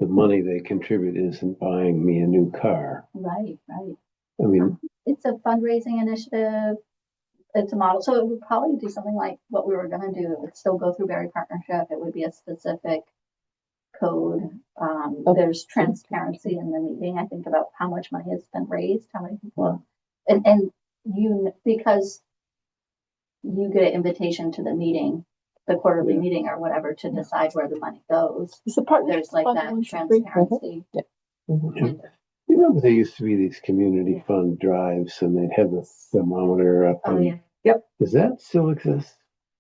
the money they contribute isn't buying me a new car? Right. I mean, It's a fundraising initiative. It's a model. So it would probably do something like what we were going to do. It would still go through Barre Partnership. It would be a specific code. There's transparency in the meeting, I think, about how much money has been raised, how many people, and because you get an invitation to the meeting, the quarterly meeting or whatever, to decide where the money goes. Is the partnership There's like fund that 123? transparency. Mhm. you remember there used to be these community fund drives and they'd have the thermometer up. Oh and- yeah. Does that still exist?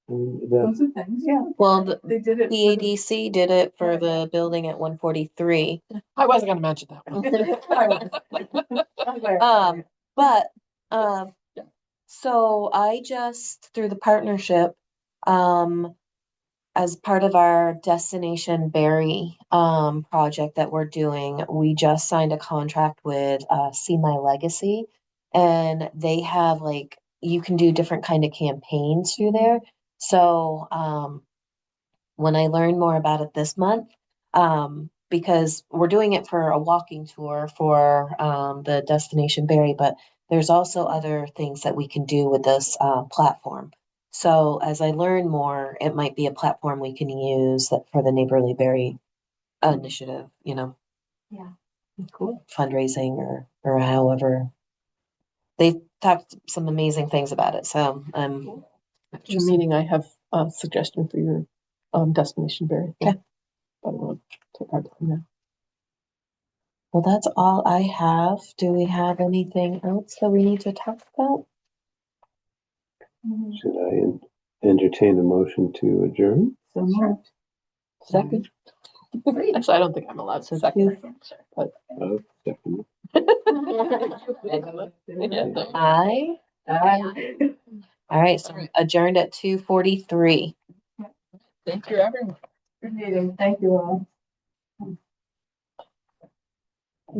I mean, Those are things, yeah. Well, the They did it. PADC did it for the building at 143. I wasn't going to mention that one. But so I just through the partnership, as part of our Destination Barry project that we're doing, we just signed a contract with See My Legacy, and they have like you can do different kind of campaigns through there. So when I learned more about it this month, because we're doing it for a walking tour for the Destination Barry, but there's also other things that we can do with this platform. So as I learn more, it might be a platform we can use that for the Neighborly Berry initiative, Yeah. Cool. fundraising or however. They've talked some amazing things about it. So At your meeting, I have a suggestion for your Destination Barry. Okay. But I won't take our time now. well, that's all I have. Do we have anything else that we need to talk about? should I entertain a motion to adjourn? So moved. Second. Actually, I don't think I'm allowed to second. But Oh, definitely. yeah, Aye. All right, so we're adjourned at 2:43. thank you, everyone. Good meeting. Thank you all.